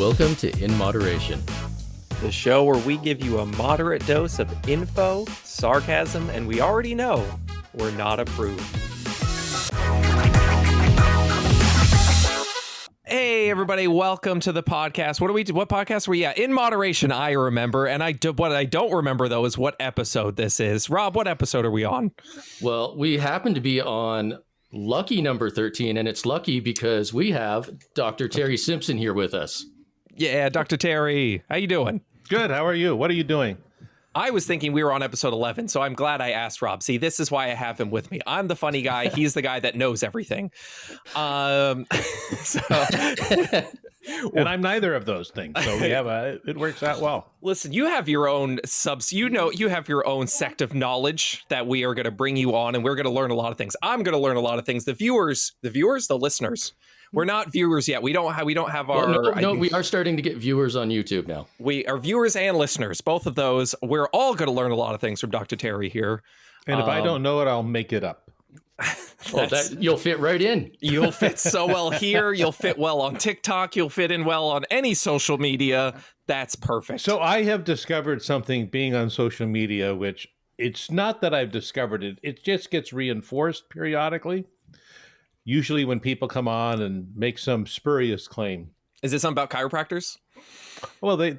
Welcome to In Moderation, the show where we give you a moderate dose of info, sarcasm, and we already know we're not approved. Hey everybody, welcome to the podcast. What podcast were we at? In Moderation, I remember, and what I don't remember though is what episode this is. Rob, what episode are we on? Well, we happen to be on lucky number 13, and it's lucky because we have Dr. Terry Simpson here with us. Yeah, Dr. Terry, how you doing? Good. How are you? What are you doing? I was thinking we were on episode 11, so I'm glad I asked Rob. See, this is why I have him with me. I'm the funny guy. He's the guy that knows everything. And I'm neither of those things. So it works out well. Listen, you have your own you have your own sect of knowledge that we are going to bring you on, and we're going to learn a lot of things. I'm going to learn a lot of things. The listeners. We're not viewers yet. We don't have our... No, we are starting to get viewers on YouTube now. We are viewers and listeners, both of those. We're all going to learn a lot of things from Dr. Terry here. And if I don't know it, I'll make it up. Well, you'll fit right in. You'll fit so well here. You'll fit well on TikTok. You'll fit in well on any social media. That's perfect. So I have discovered something being on social media, which it's not that I've discovered it. It just gets reinforced periodically. Usually when people come on and make some spurious claim. Is it something about chiropractors? Well, they're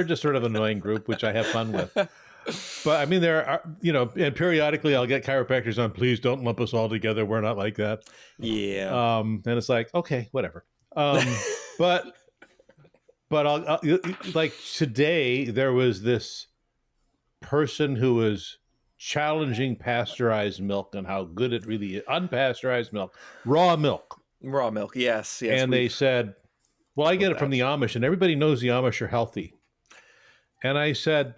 just sort of an annoying group, which I have fun with. But I mean, there are, and periodically I'll get chiropractors on, please don't lump us all together. We're not like that. Yeah. And it's like, okay, whatever. But I'll like today there was this person who was challenging pasteurized milk and how good it really is. Unpasteurized milk, raw milk. Yes. And they said, well, I get it from the Amish, and everybody knows the Amish are healthy. And I said,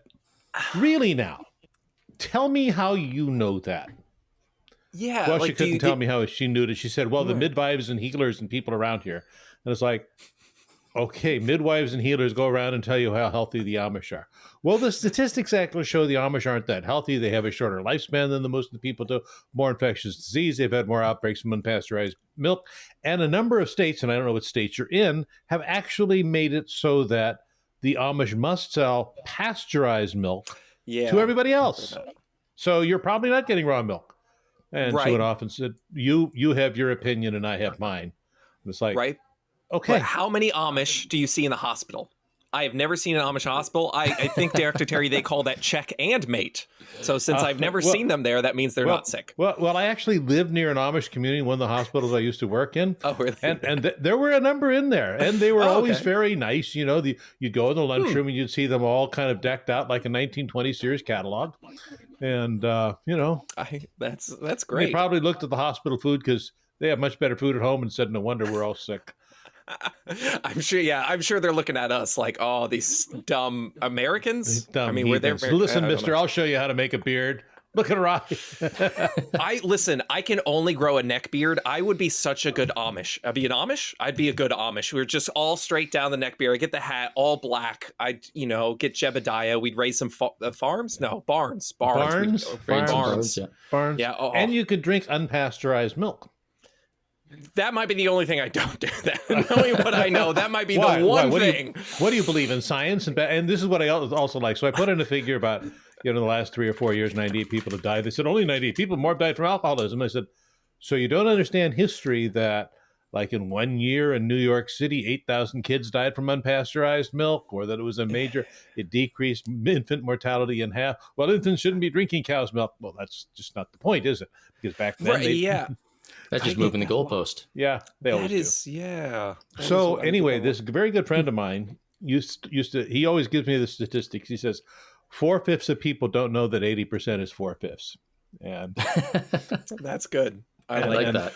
really now? Tell me how you know that. Yeah. Well, she couldn't tell me how she knew it. She said, well, the midwives and healers and people around here. And it's like, okay, midwives and healers go around and tell you how healthy the Amish are. Well, the statistics actually show the Amish aren't that healthy. They have a shorter lifespan than the most of the people do, more infectious disease. They've had more outbreaks from unpasteurized milk. And a number of states, and I don't know what states you're in, have actually made it so that the Amish must sell pasteurized milk to everybody else. So you're probably not getting raw milk. And she went off and said, you have your opinion and I have mine. And it's like, right. Okay. But how many Amish do you see in the hospital? I have never seen an Amish hospital. I think, Dr. Terry, they call that check and mate. So since I've never seen them there, that means they're not sick. Well, I actually lived near an Amish community, one of the hospitals I used to work in. Oh, really? And there were a number in there, and they were always very nice. You'd go in the lunchroom and you'd see them all kind of decked out like a 1920 Sears catalog. And, that's great. They probably looked at the hospital food because they have much better food at home and said, no wonder we're all sick. I'm sure they're looking at us like, oh, these dumb Americans. We're there. Listen, mister, I'll show you how to make a beard. Look at Rocky. I can only grow a neck beard. I would be such a good Amish. I'd be a good Amish. We were just all straight down the neck beard. I get the hat all black. I'd, get Jebediah. We'd raise some farms. No, barns. Barns. Yeah. Oh, and you could drink unpasteurized milk. That might be the only thing I don't do. That knowing what I know, that might be the one thing. What do you believe in, science? And this is what I also like. So I put in a figure about, the last 3 or 4 years, 98 people have died. They said only 98 people more died from alcoholism. I said, so you don't understand history that like in 1 year in New York City, 8,000 kids died from unpasteurized milk, or that it decreased infant mortality in half. Well, infants shouldn't be drinking cow's milk. Well, that's just not the point, is it? Because back then, That's just moving the goalpost. Yeah, they always do. Yeah. So anyway, this very good friend of mine used to. He always gives me the statistics. He says 4/5 of people don't know that 80% is 4/5, and that's good. I like that.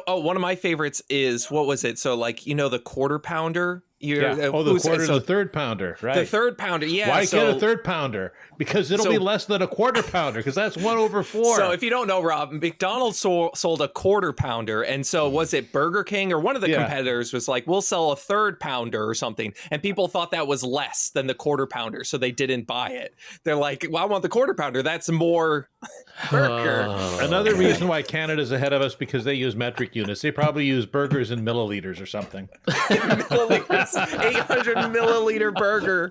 One of my favorites is, what was it? So like, the quarter pounder You're, Yeah. Oh, the quarter, so the third pounder, right? the third pounder, yeah. Why so, get a third pounder? Because it'll be less than a quarter pounder, because that's 1/4. So if you don't know, Rob, McDonald's sold a quarter pounder. And so was it Burger King or one of the competitors was like, we'll sell a third pounder or something. And people thought that was less than the quarter pounder. So they didn't buy it. They're like, well, I want the quarter pounder. That's more burger. Another reason why Canada's ahead of us, because they use metric units. They probably use burgers in milliliters or something. Milliliters, 800 milliliter burger.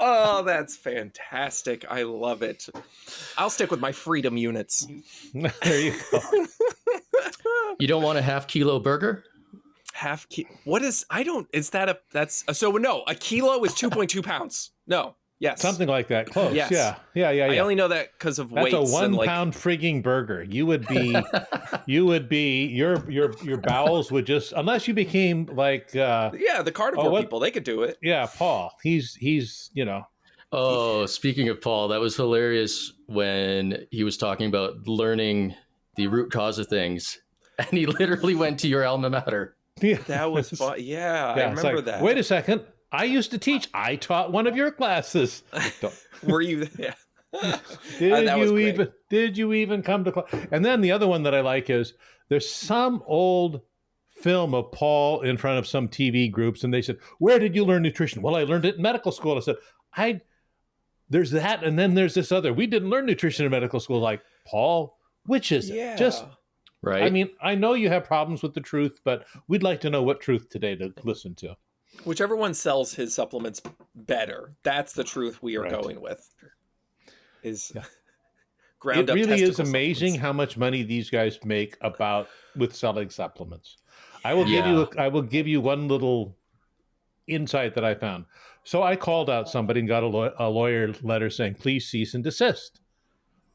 Oh, that's fantastic. I love it. I'll stick with my freedom units. There you go. You don't want a half-kilo burger? Half kilo. What is, I don't, is that so no, a kilo is 2.2 pounds. No. Yes. Something like that. Close. Yes. Yeah. I only know that because of weights. That's a 1 pound frigging burger. You would be, your bowels would just, unless you became like, the carnivore people, they could do it. Yeah. Paul, he's, Oh, speaking of Paul, that was hilarious when he was talking about learning the root cause of things. And he literally went to your alma mater. Yeah. That was fun. Yeah, I remember that. Wait a second. I used to teach. I taught one of your classes. Were you? Yeah. Did you even come to class? And then the other one that I like is there's some old film of Paul in front of some TV groups, and they said, "Where did you learn nutrition?" Well, I learned it in medical school. I said, there's that, and then there's this other. We didn't learn nutrition in medical school. Like, Paul, which is it? Just right. I mean, I know you have problems with the truth, but we'd like to know what truth today to listen to. Whichever one sells his supplements better, that's the truth we are going with. Ground up. It really is amazing how much money these guys make with selling supplements. I will give you one little insight that I found. So I called out somebody and got a lawyer letter saying, please cease and desist.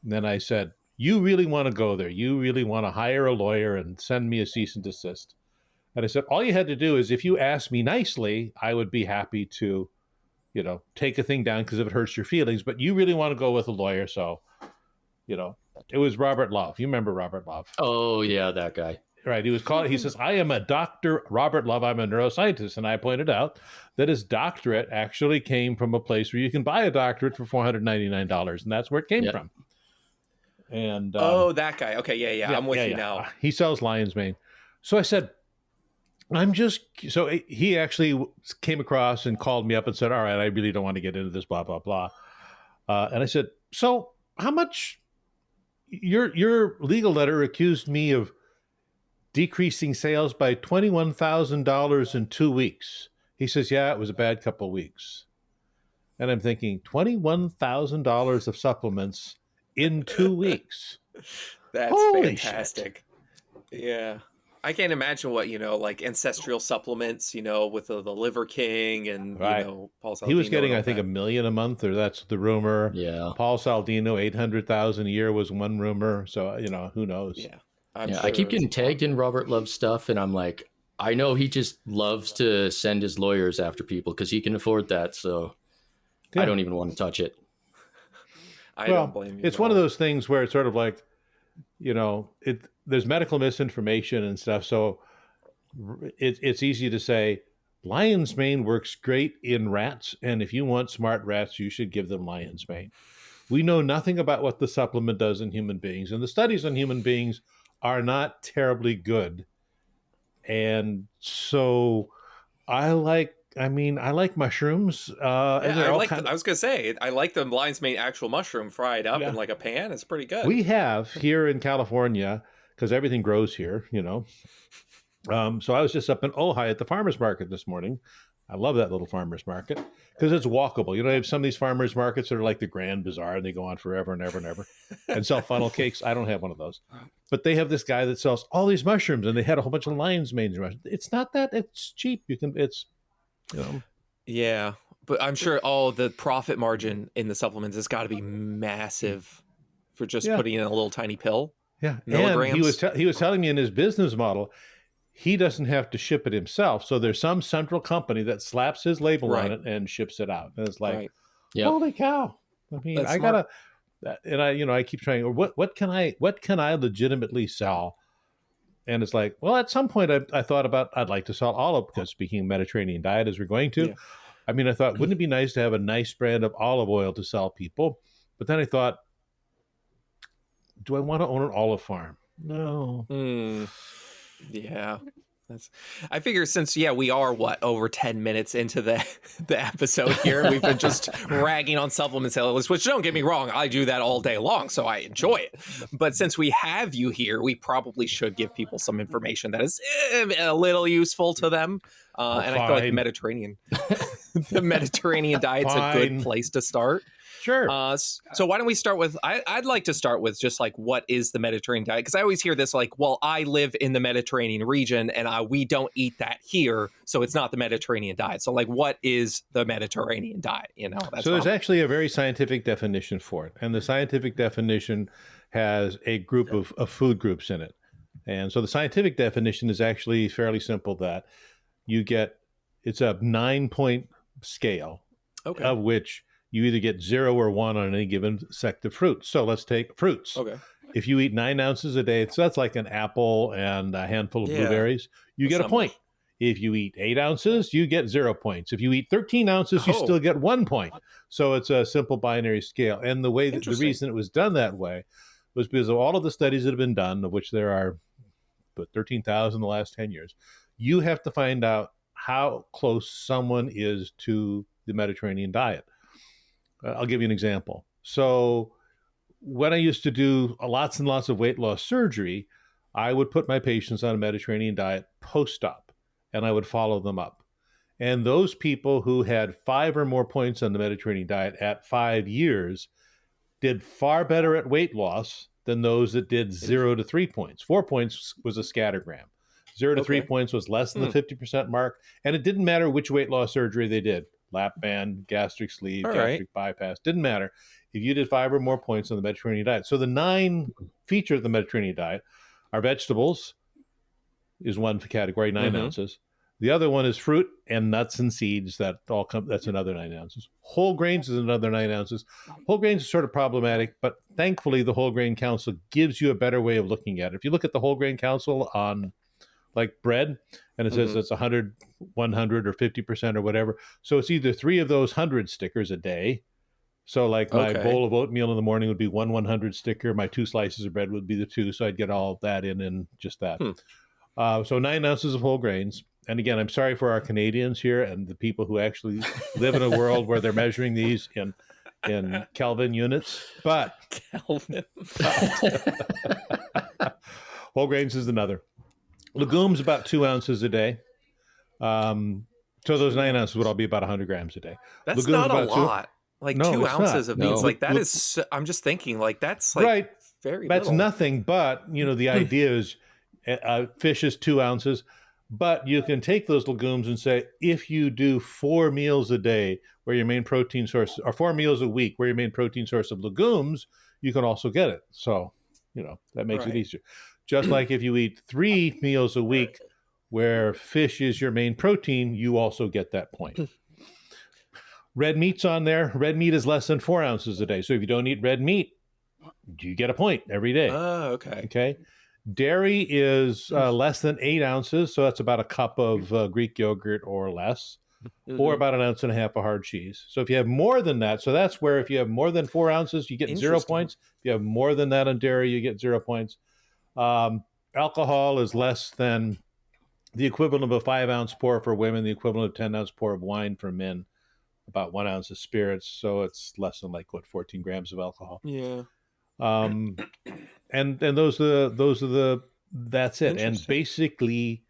And then I said, you really want to go there? You really want to hire a lawyer and send me a cease and desist? And I said, all you had to do is if you asked me nicely, I would be happy to, take a thing down because if it hurts your feelings. But you really want to go with a lawyer. So, it was Robert Love. You remember Robert Love? Oh, yeah, that guy. Right. He says, I am a Dr. Robert Love. I'm a neuroscientist. And I pointed out that his doctorate actually came from a place where you can buy a doctorate for $499. And that's where it came from. And that guy. Okay. Yeah. I'm with you now. He sells lion's mane. So I said, so he actually came across and called me up and said, all right, I really don't want to get into this, blah, blah, blah. And I said, so how much your legal letter accused me of decreasing sales by $21,000 in 2 weeks. He says, yeah, it was a bad couple of weeks. And I'm thinking, $21,000 of supplements in 2 weeks. That's Holy fantastic. Shit. Yeah. I can't imagine what, like ancestral supplements, with the Liver King and, Paul Saldino. He was getting, I think, $1 million a month, or that's the rumor. Yeah. Paul Saldino, 800,000 a year was one rumor. So, who knows? Yeah. I keep getting tagged in Robert Love's stuff, and I'm like, I know he just loves to send his lawyers after people because he can afford that. So I don't even want to touch it. I don't blame you. It's one of those things where it's sort of like, there's medical misinformation and stuff. So it's easy to say lion's mane works great in rats. And if you want smart rats, you should give them lion's mane. We know nothing about what the supplement does in human beings. And the studies on human beings are not terribly good. And so I like mushrooms. I was going to say, I like the lion's mane actual mushroom fried up in like a pan. It's pretty good. We have here in California, because everything grows here, So I was just up in Ojai at the farmer's market this morning. I love that little farmer's market because it's walkable. You have some of these farmer's markets that are like the Grand Bazaar and they go on forever and ever and ever and sell funnel cakes. I don't have one of those, but they have this guy that sells all these mushrooms and they had a whole bunch of lion's mane. It's not that it's cheap. Yeah, but I'm sure the profit margin in the supplements has got to be massive for just putting in a little tiny pill. Yeah. Milligrams. And he was telling me in his business model, he doesn't have to ship it himself. So there's some central company that slaps his label on it and ships it out. And it's like, holy cow. I mean, That's I smart. gotta, and I keep trying, what can I legitimately sell And it's like, well, at some point I thought about, I'd like to sell olive, because speaking of Mediterranean diet, as we're going to, Yeah. I mean, I thought, wouldn't it be nice to have a nice brand of olive oil to sell people? But then I thought, do I want to own an olive farm? No. Yeah. I figure since we are over 10 minutes into the episode here, and we've been just ragging on supplement sellers, which, don't get me wrong, I do that all day long, so I enjoy it. But since we have you here, we probably should give people some information that is a little useful to them. And I feel like the Mediterranean diet's a good place to start. Sure. So why don't we start with, I'd like to start with just like, what is the Mediterranean diet? Because I always hear this like, well, I live in the Mediterranean region and we don't eat that here, so it's not the Mediterranean diet. So like, what is the Mediterranean diet? So there's actually a very scientific definition for it. And the scientific definition has a group of food groups in it. And so the scientific definition is actually fairly simple, that it's a 9-point scale, of which you either get 0 or 1 on any given sect of fruits. So let's take fruits. Okay. If you eat 9 ounces a day, so that's like an apple and a handful of blueberries, you get a point. If you eat 8 ounces, you get 0 points. If you eat 13 ounces, you still get 1 point. So it's a simple binary scale. And the reason it was done that way was because of all of the studies that have been done, of which there are 13,000 in the last 10 years, you have to find out how close someone is to the Mediterranean diet. I'll give you an example. So when I used to do lots and lots of weight loss surgery, I would put my patients on a Mediterranean diet post-op, and I would follow them up. And those people who had 5 or more points on the Mediterranean diet at 5 years did far better at weight loss than those that did 0 to 3 points. 4 points was a scattergram. 0 to 3 points was less than the 50% mark. And it didn't matter which weight loss surgery they did. Lap band, gastric sleeve, gastric bypass, didn't matter. If you did 5 or more points on the Mediterranean diet. So the 9 features of the Mediterranean diet are vegetables, is one category, 9 ounces. The other one is fruit and nuts and seeds. That's another 9 ounces. Whole grains is another 9 ounces. Whole grains is sort of problematic, but thankfully the Whole Grain Council gives you a better way of looking at it. If you look at the Whole Grain Council on like bread, and it says it's 100, 100, or 50% or whatever. So it's either 3 of those 100 stickers a day. So like my bowl of oatmeal in the morning would be 100 sticker. My 2 slices of bread would be the 2. So I'd get all of that in just that. So 9 ounces of whole grains. And again, I'm sorry for our Canadians here and the people who actually live in a world where they're measuring these in Kelvin units. But Kelvin. Whole grains is another. Legumes, about 2 ounces a day. So those 9 ounces would all be about 100 grams a day. That's Legumes, not a lot. Like no, 2 ounces of beans. No. Like that is, I'm just thinking like that's like right. Very That's little. nothing, but the idea is fish is 2 ounces, but you can take those legumes and say, if you do 4 meals a day where your main protein source, or 4 meals a week where your main protein source of legumes, you can also get it. So, that makes it easier. Just like if you eat 3 meals a week where fish is your main protein, you also get that point. Red meat's on there. Red meat is less than 4 ounces a day. So if you don't eat red meat, you get a point every day. Oh, okay. Okay. Dairy is less than 8 ounces. So that's about a cup of Greek yogurt or less, or about 1.5 ounces of hard cheese. So if you have more than that, so that's where if you have more than 4 ounces, you get 0 points. If you have more than that on dairy, you get 0 points. Alcohol is less than the equivalent of a 5-ounce pour for women, the equivalent of 10-ounce pour of wine for men, about 1 ounce of spirits. So it's less than 14 grams of alcohol. Yeah. And those are the that's it. And basically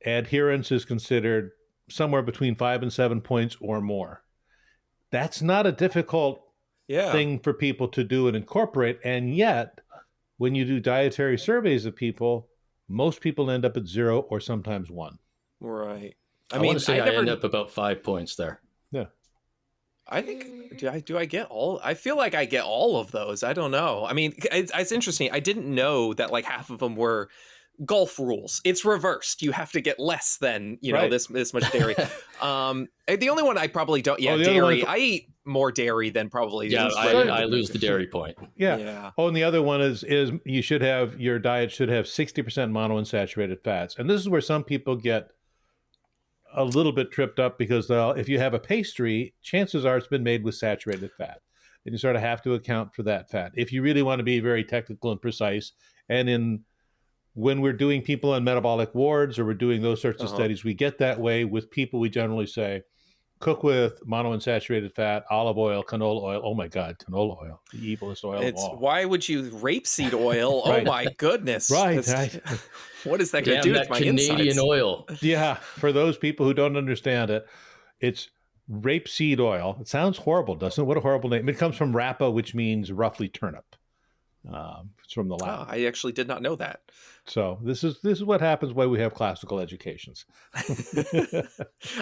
adherence is considered somewhere between 5 and 7 points or more. That's not a difficult thing for people to do and incorporate. And yet, when you do dietary surveys of people, most people end up at 0 or sometimes 1. Right. I want to say I end up about 5 points there. Yeah. I think, do I get all? I feel like I get all of those. I don't know. I mean, it's interesting. I didn't know that like half of them were golf rules. It's reversed. You have to get less than, you know, Right. this much dairy. The only one I probably don't, the other dairy. one- I eat more dairy than probably. Yeah, most I regular lose people. the dairy point. Yeah. Yeah. Oh, and the other one is you should have, your diet should have 60% monounsaturated fats. And this is where some people get a little bit tripped up, because if you have a pastry, chances are it's been made with saturated fat. And you sort of have to account for that fat. If you really want to be very technical and precise, and when we're doing people on metabolic wards, or we're doing those sorts of studies, we get that way with people. We generally say, cook with monounsaturated fat, olive oil, canola oil. Oh my God, canola oil, the evilest oil of all. Why would you rapeseed oil? Right. Oh my goodness. Right. What is that going to Damn, do that with my Canadian insides? oil. Yeah, for those people who don't understand it, it's rapeseed oil. It sounds horrible, doesn't it? What a horrible name. It comes from rapa, which means roughly turnip. It's from the Latin. I actually did not know that. So this is what happens when we have classical educations.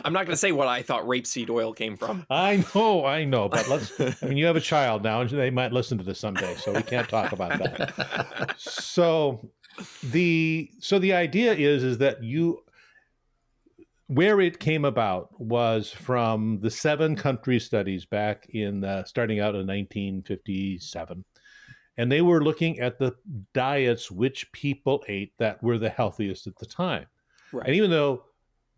I'm not going to say what I thought rapeseed oil came from. I know, but you have a child now, and they might listen to this someday, so we can't talk about that. So the idea is that where it came about was from the 7 country studies back in starting out in 1957. And they were looking at the diets which people ate that were the healthiest at the time. Right. And even though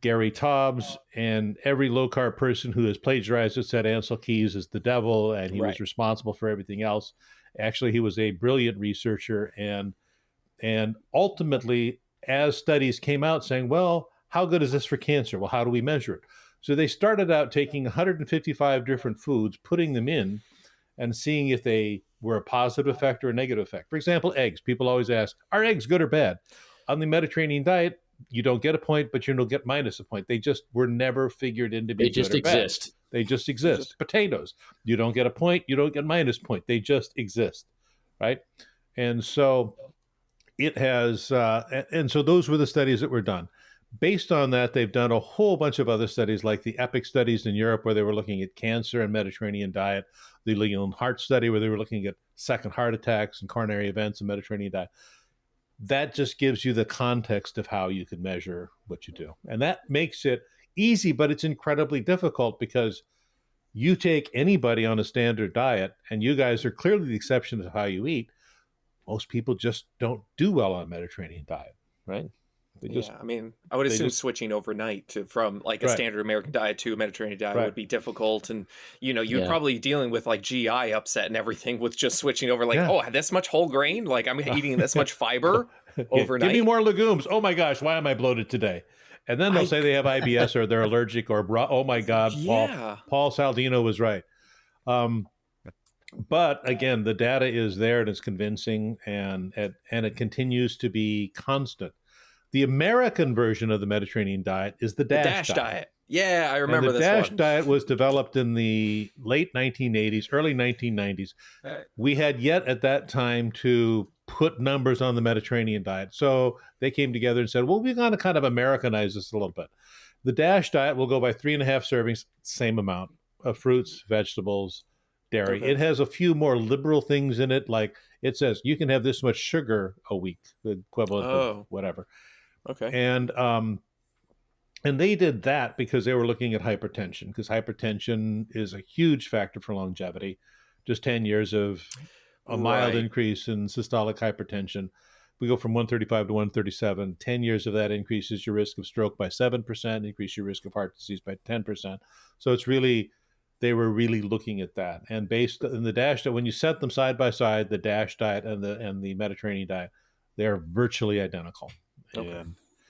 Gary Taubes and every low-carb person who has plagiarized it said Ansel Keys is the devil and he was responsible for everything else, actually he was a brilliant researcher. And ultimately, as studies came out saying, well, how good is this for cancer? Well, how do we measure it? So they started out taking 155 different foods, putting them in, and seeing if they were a positive effect or a negative effect. For example, eggs. People always ask, are eggs good or bad? On the Mediterranean diet, you don't get a point, but you don't get minus a point. They just were never figured in to be They good just or bad. exist. They just exist. Potatoes. You don't get a point, you don't get minus point. They just exist, right? And so it has, and so those were the studies that were done. Based on that, they've done a whole bunch of other studies, like the Epic studies in Europe, where they were looking at cancer and Mediterranean diet, the Leon Heart study, where they were looking at second heart attacks and coronary events in Mediterranean diet. That just gives you the context of how you can measure what you do. And that makes it easy, but it's incredibly difficult, because you take anybody on a standard diet, and you guys are clearly the exception to how you eat. Most people just don't do well on a Mediterranean diet, right? I would assume switching overnight from like a standard American diet to a Mediterranean diet would be difficult, and you'd probably be dealing with like GI upset and everything with just switching over. Like, oh, this much whole grain, like I'm eating this much fiber overnight. Give me more legumes. Oh my gosh, why am I bloated today? And then they'll say they have IBS or they're allergic, or oh my God, Paul Saldino was right. But again, the data is there and it's convincing, and it continues to be constant. The American version of the Mediterranean diet is the DASH diet. Yeah, I remember this one. The DASH diet was developed in the late 1980s, early 1990s. We had yet at that time to put numbers on the Mediterranean diet. So they came together and said, well, we're going to kind of Americanize this a little bit. The DASH diet will go by 3.5 servings, same amount of fruits, vegetables, dairy. Okay. It has a few more liberal things in it. Like it says you can have this much sugar a week, the equivalent of whatever. Okay. And they did that because they were looking at hypertension, because hypertension is a huge factor for longevity. Just 10 years of a mild increase in systolic hypertension. We go from 135 to 137. 10 years of that increases your risk of stroke by 7%, increase your risk of heart disease by 10%. So it's really, they were really looking at that. And based in the DASH diet, when you set them side by side, the DASH diet and the Mediterranean diet, they're virtually identical. Okay.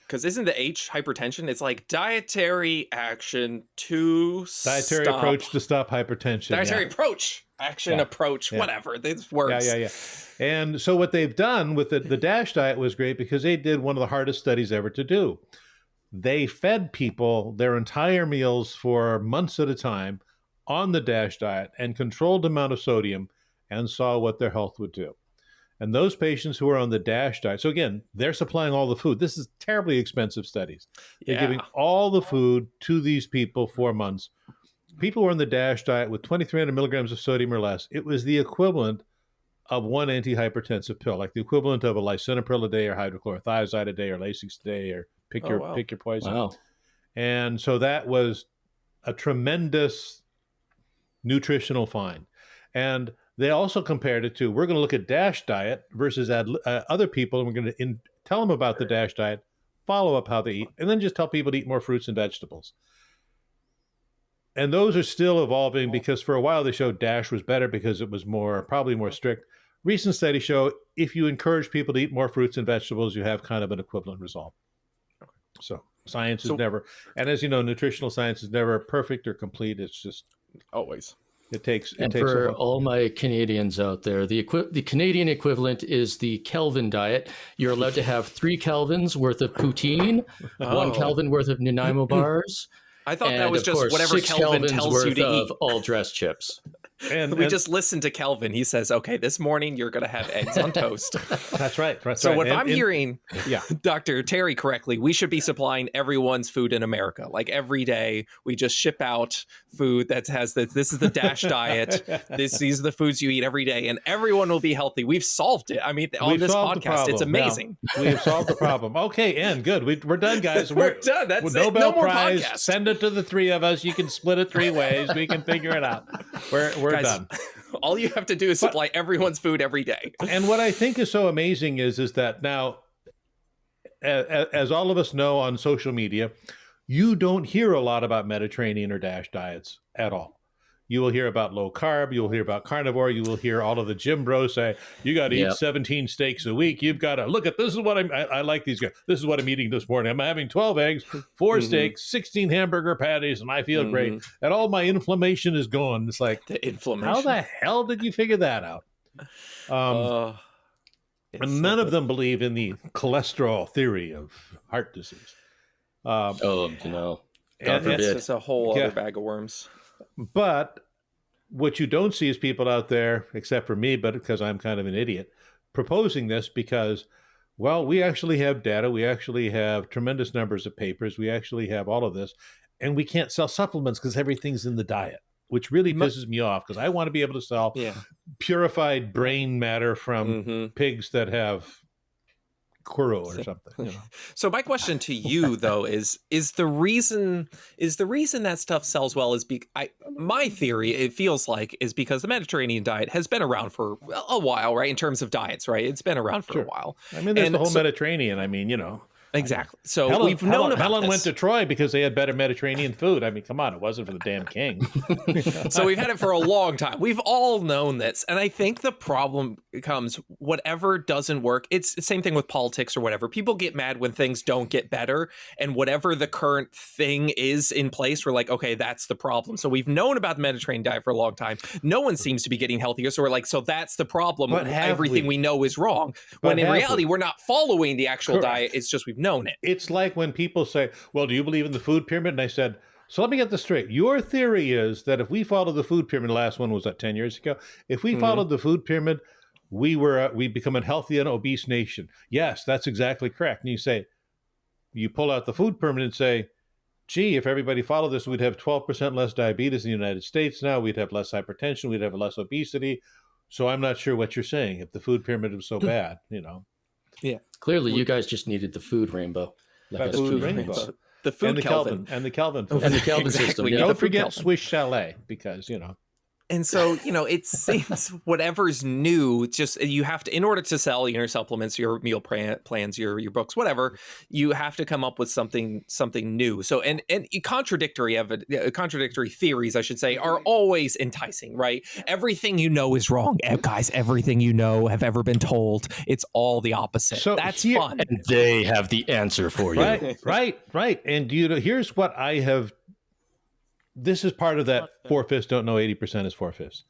Because isn't the H hypertension? It's like dietary action to dietary approach to stop hypertension. Dietary approach, action approach, whatever. This works. Yeah. And so what they've done with the DASH diet was great, because they did one of the hardest studies ever to do. They fed people their entire meals for months at a time on the DASH diet and controlled the amount of sodium, and saw what their health would do. And those patients who are on the DASH diet, so again, they're supplying all the food. This is terribly expensive studies. They're giving all the food to these people for months. People who are on the DASH diet with 2,300 milligrams of sodium or less, it was the equivalent of one antihypertensive pill, like the equivalent of a lisinopril a day or hydrochlorothiazide a day or Lasix a day or pick your poison. Wow. And so that was a tremendous nutritional find. And they also compared it to, we're going to look at DASH diet versus other people, and we're going to tell them about the DASH diet, follow up how they eat, and then just tell people to eat more fruits and vegetables. And those are still evolving, because for a while they showed DASH was better because it was probably more strict. Recent studies show if you encourage people to eat more fruits and vegetables, you have kind of an equivalent result. So science is never, and as you know, nutritional science is never perfect or complete. It's just always. It takes for all my Canadians out there, the Canadian equivalent is the Kelvin diet. You're allowed to have 3 Kelvins worth of poutine, 1 Kelvin worth of Nanaimo bars. I thought that was just whatever Kelvin tells you to eat. All dressed chips. And we just listened to Kelvin. He says, okay, this morning you're going to have eggs on toast. That's right. So if I'm hearing Dr. Terry correctly, we should be supplying everyone's food in America. Like every day, we just ship out food that has this is the DASH diet. These are the foods you eat every day, and everyone will be healthy. We've solved it. I mean, on this podcast, it's amazing. Now, we have solved the problem. Okay, and good. We're done, guys. We're done. That's it. Nobel No more Prize. podcast. Send it to the 3 of us. You can split it 3 ways. We can figure it out. We're Guys, done. All you have to do is supply everyone's food every day. And what I think is so amazing is that now, as all of us know on social media, you don't hear a lot about Mediterranean or DASH diets at all. You will hear about low carb. You will hear about carnivore. You will hear all of the gym bros say, you got to eat 17 steaks a week. You've got to look at, this is what I like these guys. This is what I'm eating this morning. I'm having 12 eggs, 4 steaks, 16 hamburger patties, and I feel great. And all my inflammation is gone. It's like, the inflammation. How the hell did you figure that out? And none of them believe in the cholesterol theory of heart disease. No. God forbid. It's just a whole other bag of worms. But what you don't see is people out there, except for me, but because I'm kind of an idiot, proposing this because, well, we actually have data. We actually have tremendous numbers of papers. We actually have all of this. And we can't sell supplements because everything's in the diet, which really pisses me off, because I want to be able to sell purified brain matter from pigs that have Kuro or something. You know? So my question to you though is the reason that stuff sells well is my theory, it feels like, is because the Mediterranean diet has been around for a while, right? In terms of diets, right? It's been around for a while. I mean, there's the whole Mediterranean. I mean, you know. Exactly. So we've known about Helen this. went to Troy because they had better Mediterranean food. I mean, come on, it wasn't for the damn king. So we've had it for a long time. We've all known this. And I think the problem comes, whatever doesn't work, it's the same thing with politics or whatever. People get mad when things don't get better. And whatever the current thing is in place, we're like, okay, that's the problem. So we've known about the Mediterranean diet for a long time. No one seems to be getting healthier. So we're like, so that's the problem. Everything we know is wrong. When in reality, we're not following the actual diet. It's just we've known it. It's like when people say, well, do you believe in the food pyramid? And I said, so let me get this straight. Your theory is that if we followed the food pyramid, the last one was 10 years ago. If we followed the food pyramid, we become a healthy and obese nation. Yes, that's exactly correct. And you pull out the food pyramid and say, gee, if everybody followed this, we'd have 12% less diabetes in the United States now. We'd have less hypertension. We'd have less obesity. So I'm not sure what you're saying. If the food pyramid was so bad, you know. Yeah. Clearly, you guys just needed the food rainbow. The food rainbow. The food and the Kelvin. And the Kelvin. And the Kelvin system. Yeah. Don't forget Swiss Chalet, because, you know. And so, you know, it seems whatever's new, just you have to, in order to sell your supplements, your meal plans, your books, whatever, you have to come up with something new. So, and contradictory theories, I should say, are always enticing, right? Everything you know is wrong. Guys, everything you know have ever been told, it's all the opposite. So that's fun. And they have the answer for you. Right. And here's what I have. This is part of that 4/5 don't know 80% is 4/5.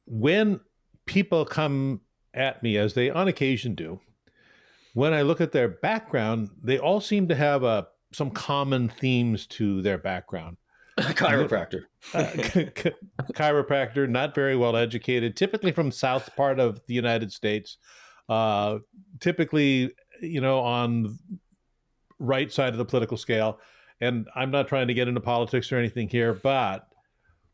When people come at me, as they on occasion do, when I look at their background, they all seem to have some common themes to their background. Chiropractor. Chiropractor, not very well educated, typically from south part of the United States, typically, on right side of the political scale. And I'm not trying to get into politics or anything here, but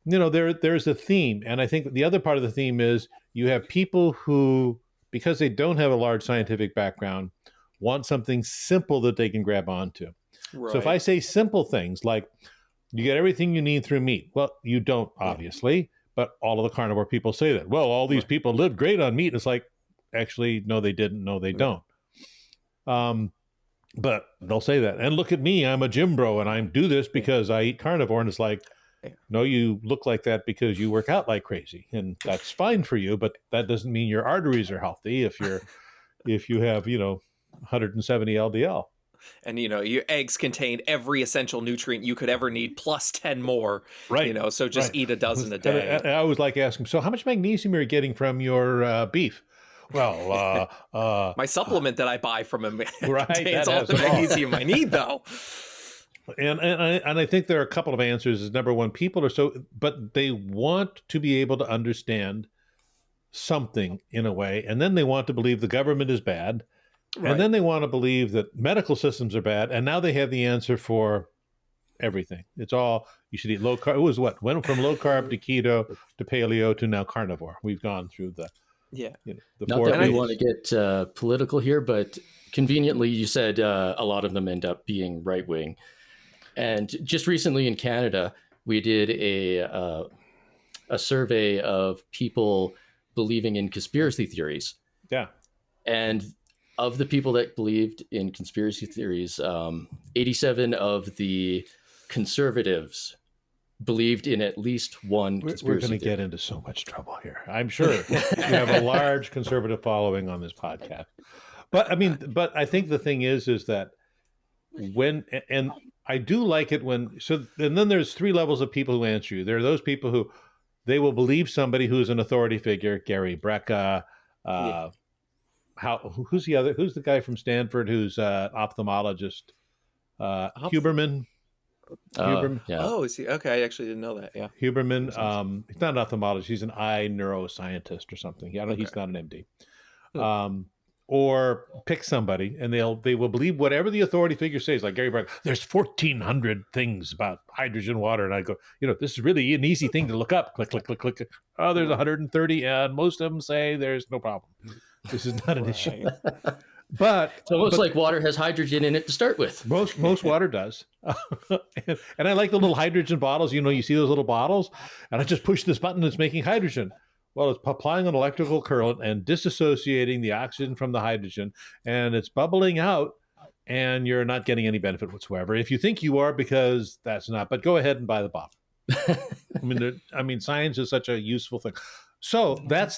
there's a theme, and I think the other part of the theme is you have people who, because they don't have a large scientific background, want something simple that they can grab onto. Right. So if I say simple things like you get everything you need through meat, well, you don't, obviously, but all of the carnivore people say that. Well, all these people lived great on meat. It's like, actually, no, they didn't. No, they don't. But they'll say that. And look at me, I'm a gym bro, and I do this because I eat carnivore. And it's like, no, you look like that because you work out like crazy, and that's fine for you. But that doesn't mean your arteries are healthy if you have 170 LDL. And your eggs contain every essential nutrient you could ever need plus 10 more. Right. So just eat a dozen a day. And I always like asking, so how much magnesium are you getting from your beef? Well, my supplement that I buy from him contains that all the magnesium I need, though. And I think there are a couple of answers. Is number one, people are but they want to be able to understand something in a way, and then they want to believe the government is bad, and then they want to believe that medical systems are bad, and now they have the answer for everything. It's all, you should eat low carb. It was went from low carb to keto to paleo to now carnivore. We've gone through the Not that we want to get political here, but conveniently you said a lot of them end up being right wing. And just recently in Canada, we did a survey of people believing in conspiracy theories. Yeah. And of the people that believed in conspiracy theories, 87 of the conservatives believed in at least one conspiracy We're going to get into so much trouble here. I'm sure you have a large conservative following on this podcast. But I think the thing is that and I do like it and then there's three levels of people who answer you. There are those people who they will believe somebody who's an authority figure, Gary Brecka, who's the guy from Stanford who's ophthalmologist, Huberman. Huberman. Yeah. Oh, is he? Okay, I actually didn't know that. Yeah. Huberman. He's not an ophthalmologist. He's an eye neuroscientist or something. He's not an MD. Or pick somebody, and they will believe whatever the authority figure says. Like Gary Brecka, there's 1,400 things about hydrogen water, and I go, this is really an easy thing to look up. Click, click, click, click. Oh, there's 130, and most of them say there's no problem. This is not an issue. But it's almost like water has hydrogen in it to start with. Most water does. And I like the little hydrogen bottles. You see those little bottles, and I just push this button that's making hydrogen. Well, it's applying an electrical current and disassociating the oxygen from the hydrogen, and it's bubbling out, and you're not getting any benefit whatsoever. If you think you are, because that's not. But go ahead and buy the bottle. Science is such a useful thing. So there's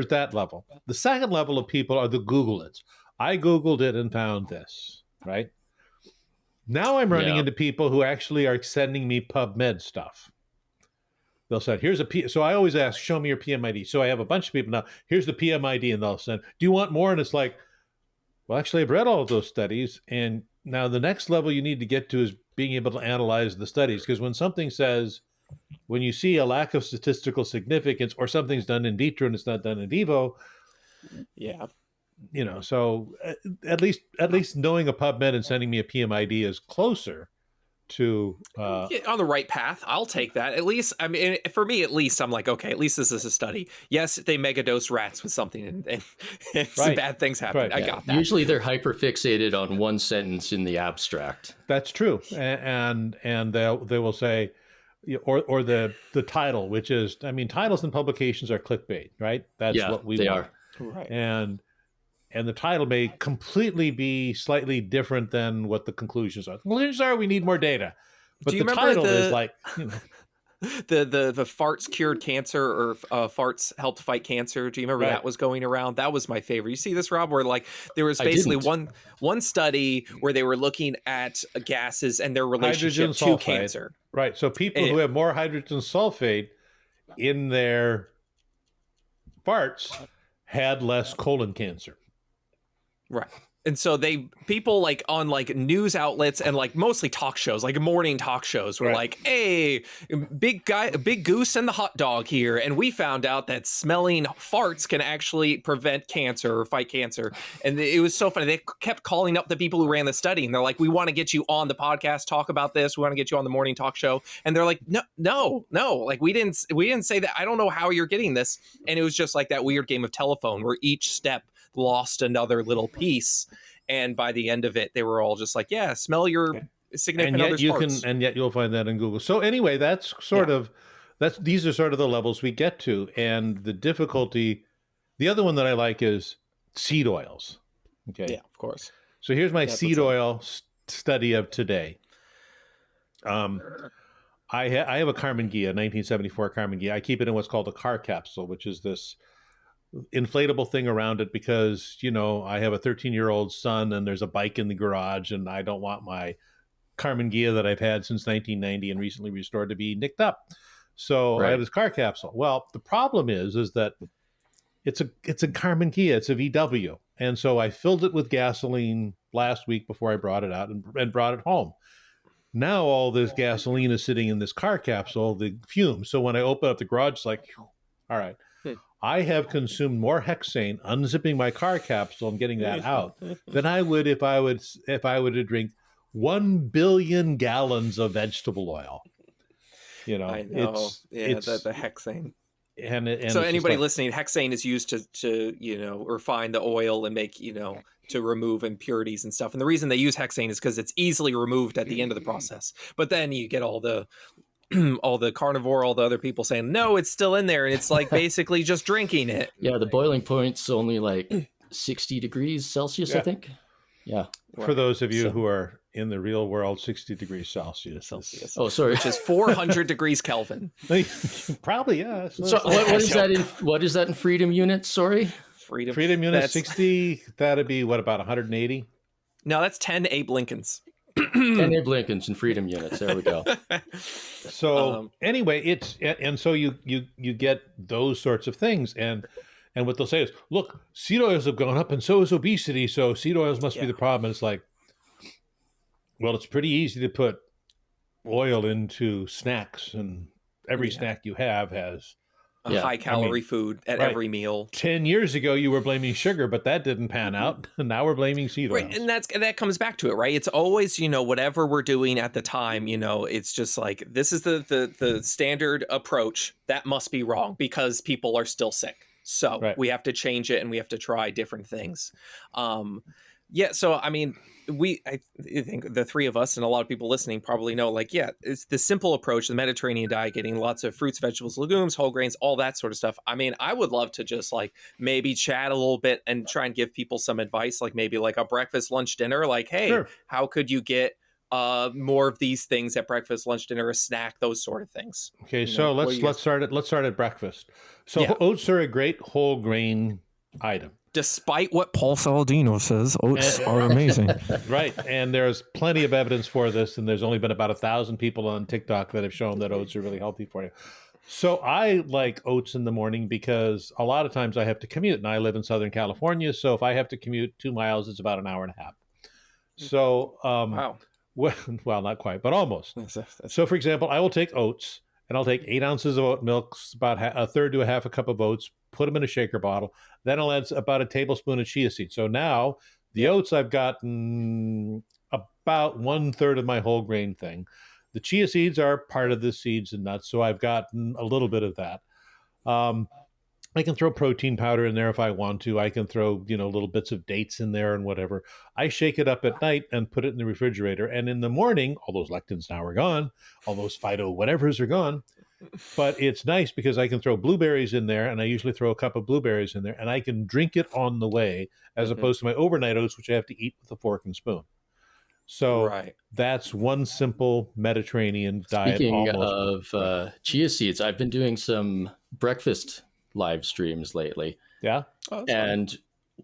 that level. The second level of people are the Google it. I Googled it and found this, right? Now I'm running into people who actually are sending me PubMed stuff. They'll say, so I always ask, show me your PMID. So I have a bunch of people now, here's the PMID, and they'll send, do you want more? And it's like, well, actually, I've read all of those studies. And now the next level you need to get to is being able to analyze the studies. Because when you see a lack of statistical significance or something's done in vitro and it's not done in vivo. Yeah. So at least knowing a PubMed and sending me a PMID is closer to on the right path. I'll take that. At least, for me, at least, I'm like, okay, at least this is a study. Yes, they megadose rats with something and some bad things happen. Right. I got that. Usually they're hyper fixated on one sentence in the abstract. That's true. And they will say, or the title, which is, titles and publications are clickbait, right? That's what we want. Right. And the title may completely be slightly different than what the conclusions are. Conclusions are we need more data, but the title is like the farts cured cancer or farts helped fight cancer. Do you remember that was going around? That was my favorite. You see this, Rob? Where like there was basically one study where they were looking at gases and their relationship to cancer. Right. So people who have more hydrogen sulfide in their farts had less colon cancer. Right. And so people like on like news outlets and like mostly talk shows, like morning talk shows, were like, "Hey, big goose and the hot dog here," and we found out that smelling farts can actually prevent cancer or fight cancer. And it was so funny. They kept calling up the people who ran the study, and they're like, "We want to get you on the podcast, talk about this. We want to get you on the morning talk show." And they're like, "No, like we didn't say that. I don't know how you're getting this." And it was just like that weird game of telephone where each step lost another little piece, and by the end of it they were all just like, yeah, smell your significant other's farts. And yet you'll find that in Google. So anyway, that's sort of these are sort of the levels we get to. And the difficulty, the other one that I like is seed oils. Okay, yeah, of course. So here's my seed oil study of today. I have a Carmen Ghia, 1974 Carmen Ghia. I keep it in what's called a car capsule, which is this inflatable thing around it because, you know, I have a 13-year-old son and there's a bike in the garage and I don't want my Carmen Ghia that I've had since 1990 and recently restored to be nicked up. So I have this car capsule. Well, the problem is that it's a Carmen Ghia, it's a VW. And so I filled it with gasoline last week before I brought it out and brought it home. Now all this gasoline is sitting in this car capsule, the fumes. So when I open up the garage, it's like, all right. I have consumed more hexane unzipping my car capsule and getting that out than I would if I were to drink 1 billion gallons of vegetable oil. You know, I know. It's the hexane. And so anybody listening, hexane is used to refine the oil and make, to remove impurities and stuff. And the reason they use hexane is because it's easily removed at the end of the process. But then you get all the carnivore, all the other people saying, no, it's still in there. And it's like basically just drinking it. Yeah, the boiling point's only like 60 degrees Celsius, I think. Yeah. For those of you who are in the real world, 60 degrees Celsius. Oh, sorry. Which is 400 degrees Kelvin. Probably, yeah. So what is that in freedom units? Sorry? Freedom units, 60, that'd be what, about 180? No, that's 10 Abe Lincolns. 10 Abe Lincolns in freedom units. There we go. So anyway, so you get those sorts of things, and what they'll say is, look, seed oils have gone up, and so is obesity. So seed oils must be the problem. And it's like, well, it's pretty easy to put oil into snacks, and every snack you have has a high calorie food at every meal. 10 years ago, you were blaming sugar, but that didn't pan out. Now we're blaming seed oils. Right, and that comes back to it, right? It's always, whatever we're doing at the time, it's just like, this is the standard approach. That must be wrong because people are still sick. So we have to change it and we have to try different things. So, I mean, I think the three of us and a lot of people listening probably know, it's the simple approach, the Mediterranean diet, getting lots of fruits, vegetables, legumes, whole grains, all that sort of stuff. I mean, I would love to just maybe chat a little bit and try and give people some advice, maybe a breakfast, lunch, dinner, hey, how could you get more of these things at breakfast, lunch, dinner, a snack, those sort of things. Okay, so let's start at breakfast. So oats are a great whole grain item. Despite what Paul Saladino says, oats are amazing. Right. And there's plenty of evidence for this. And there's only been about 1,000 people on TikTok that have shown that oats are really healthy for you. So I like oats in the morning because a lot of times I have to commute. And I live in Southern California. So if I have to commute 2 miles, it's about an hour and a half. So, wow. Well, not quite, but almost. So, for example, I will take oats. And I'll take 8 ounces of oat milk, about a third to a half a cup of oats, put them in a shaker bottle. Then I'll add about a tablespoon of chia seeds. So now the oats, I've gotten about 1/3 of my whole grain thing. The chia seeds are part of the seeds and nuts, so I've gotten a little bit of that. I can throw protein powder in there if I want to. I can throw, little bits of dates in there and whatever. I shake it up at night and put it in the refrigerator. And in the morning, all those lectins now are gone. All those phyto whatevers are gone. But it's nice because I can throw blueberries in there, and I usually throw a cup of blueberries in there, and I can drink it on the way as opposed to my overnight oats, which I have to eat with a fork and spoon. So that's one simple Mediterranean diet. Speaking of chia seeds, I've been doing some breakfast live streams lately. Yeah. And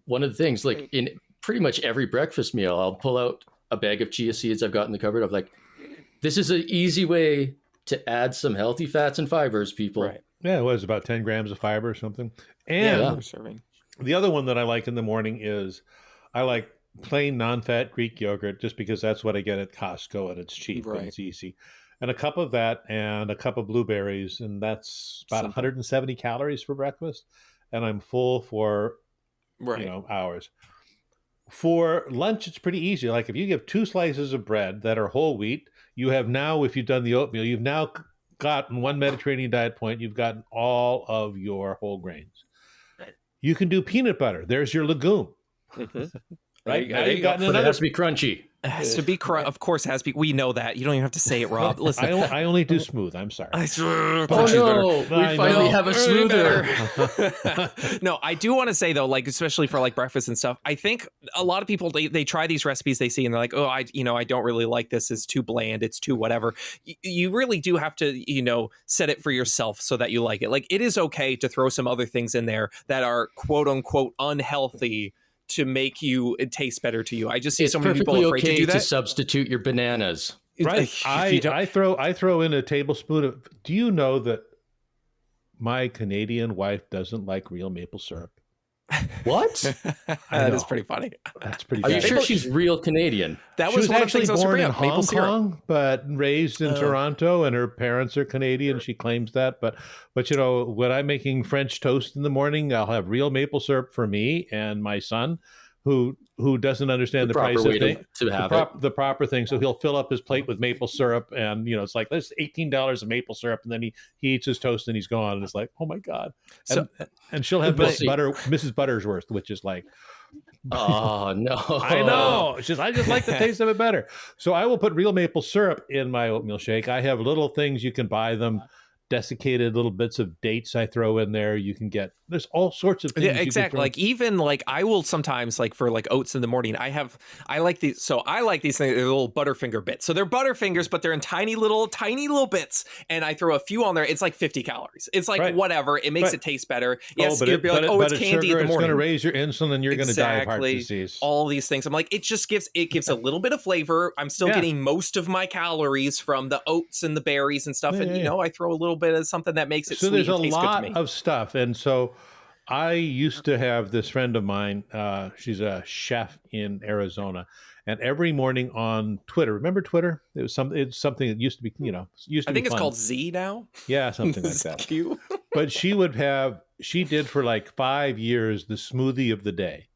one of the things, in pretty much every breakfast meal, I'll pull out a bag of chia seeds I've got in the cupboard. I'm like, this is an easy way to add some healthy fats and fibers, people. Right. Yeah, it was about 10 grams of fiber or something. And the other one that I like in the morning is I like plain non-fat Greek yogurt, just because that's what I get at Costco and it's cheap and it's easy. And a cup of that and a cup of blueberries, and that's about 170 calories for breakfast. And I'm full for hours. For lunch, it's pretty easy. Like if you give 2 slices of bread that are whole wheat, you have now, if you've done the oatmeal, you've now gotten one Mediterranean diet point. You've gotten all of your whole grains. You can do peanut butter. There's your legume. Right? Now you've gotten another. It has to be crunchy. It has to be of course it has to be. We know that. You don't even have to say it, Rob. Listen, I only do smooth. I'm sorry. Oh no, we finally have a smoother. No, I do want to say though, like especially for like breakfast and stuff, I think a lot of people they try these recipes they see and they're like, oh, I don't really like this. It's too bland. It's too whatever. You really do have to set it for yourself so that you like it. Like it is okay to throw some other things in there that are quote unquote unhealthy to make it taste better to you. I just see so many people afraid to do that. To substitute your bananas. Right. I throw in a tablespoon of. Do you know that my Canadian wife doesn't like real maple syrup? What? That is pretty funny. That's pretty. Are you sure she's real Canadian? That was one of the things I was born in Hong Kong, but raised in Toronto, and her parents are Canadian. She claims that, but when I'm making French toast in the morning, I'll have real maple syrup for me and my son, who doesn't understand the price of the proper thing. So he'll fill up his plate with maple syrup, and it's like there's $18 of maple syrup, and then he eats his toast and he's gone, and it's like, oh my god. And she'll have Mrs. Buttersworth, which is like, oh no, I know. I just like the taste of it better. So I will put real maple syrup in my oatmeal shake. I have little things you can buy them. Desiccated little bits of dates I throw in there. You can get, there's all sorts of things. Yeah, exactly. Like even like I will sometimes like for like oats in the morning, I like these things, they're little Butterfinger bits. So they're Butterfingers, but they're in tiny little bits. And I throw a few on there. It's like 50 calories. It's like whatever. It makes it taste better. Yes, you'll be like, it's candy in the morning. It's going to raise your insulin and you're going to die of heart disease. All these things. I'm like, it gives a little bit of flavor. I'm still getting most of my calories from the oats and the berries and stuff. And I throw a little bit of something that makes it sweet. So there's a lot of stuff. And so I used to have this friend of mine, she's a chef in Arizona, and every morning on Twitter, remember Twitter? It's something that used to be, I think it's called Z now. Yeah, something like that. Cute. But she did for like 5 years the smoothie of the day.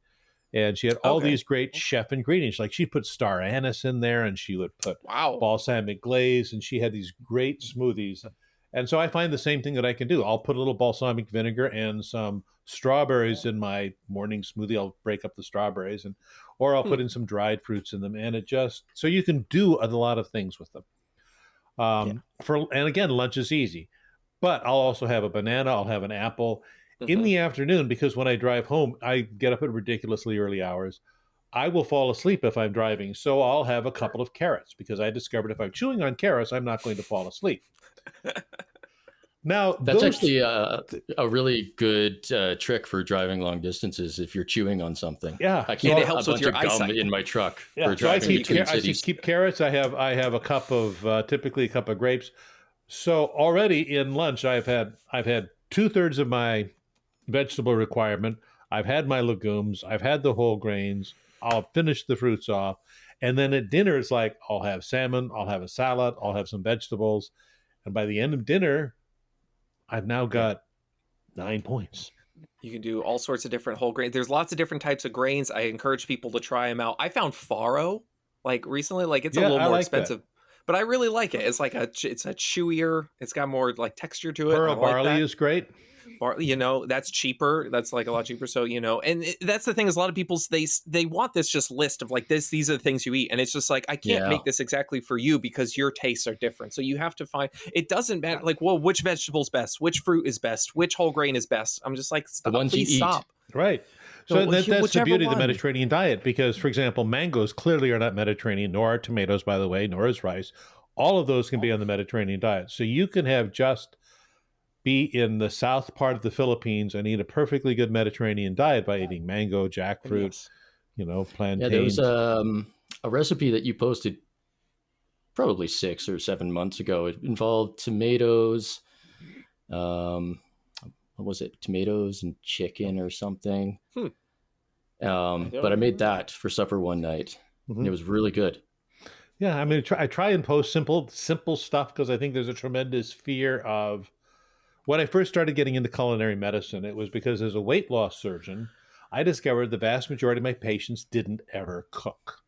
And she had all these great chef ingredients. Like she put star anise in there, and she would put balsamic glaze, and she had these great smoothies. And so I find the same thing that I can do. I'll put a little balsamic vinegar and some strawberries in my morning smoothie. I'll break up the strawberries, or I'll put in some dried fruits in them. And so you can do a lot of things with them. And again, lunch is easy. But I'll also have a banana. I'll have an apple. In the afternoon, because when I drive home, I get up at ridiculously early hours. I will fall asleep if I'm driving. So I'll have a couple of carrots, because I discovered if I'm chewing on carrots, I'm not going to fall asleep. Now that's actually a really good trick for driving long distances. If you're chewing on something, I can't it helps with your eyesight in my truck. For driving I keep carrots. I have a cup of typically a cup of grapes. So already in lunch, I've had 2/3 of my vegetable requirement. I've had my legumes. I've had the whole grains. I'll finish the fruits off, and then at dinner it's like I'll have salmon. I'll have a salad. I'll have some vegetables. And by the end of dinner, I've now got 9 points. You can do all sorts of different whole grains. There's lots of different types of grains. I encourage people to try them out. I found farro recently. It's a little more expensive, but I really like it. It's it's a chewier. It's got more texture to it. Pearl barley is great. That's cheaper. That's a lot cheaper. So, and that's the thing is a lot of people, they want this just list of these are the things you eat. And it's just I can't make this exactly for you because your tastes are different. So you have to find, it doesn't matter. Which vegetable's best, which fruit is best, which whole grain is best. I'm just stop, please stop. Right. So that's the beauty of the Mediterranean diet, because, for example, mangoes clearly are not Mediterranean, nor are tomatoes, by the way, nor is rice. All of those can be on the Mediterranean diet. So you can be in the south part of the Philippines and eat a perfectly good Mediterranean diet by eating mango, jackfruit, plantains. Yeah, there was a recipe that you posted probably 6 or 7 months ago. It involved tomatoes. What was it? Tomatoes and chicken or something. But I made that for supper one night, and it was really good. Yeah, I mean, I try and post simple stuff because I think there's a tremendous fear of. When I first started getting into culinary medicine, it was because as a weight loss surgeon, I discovered the vast majority of my patients didn't ever cook.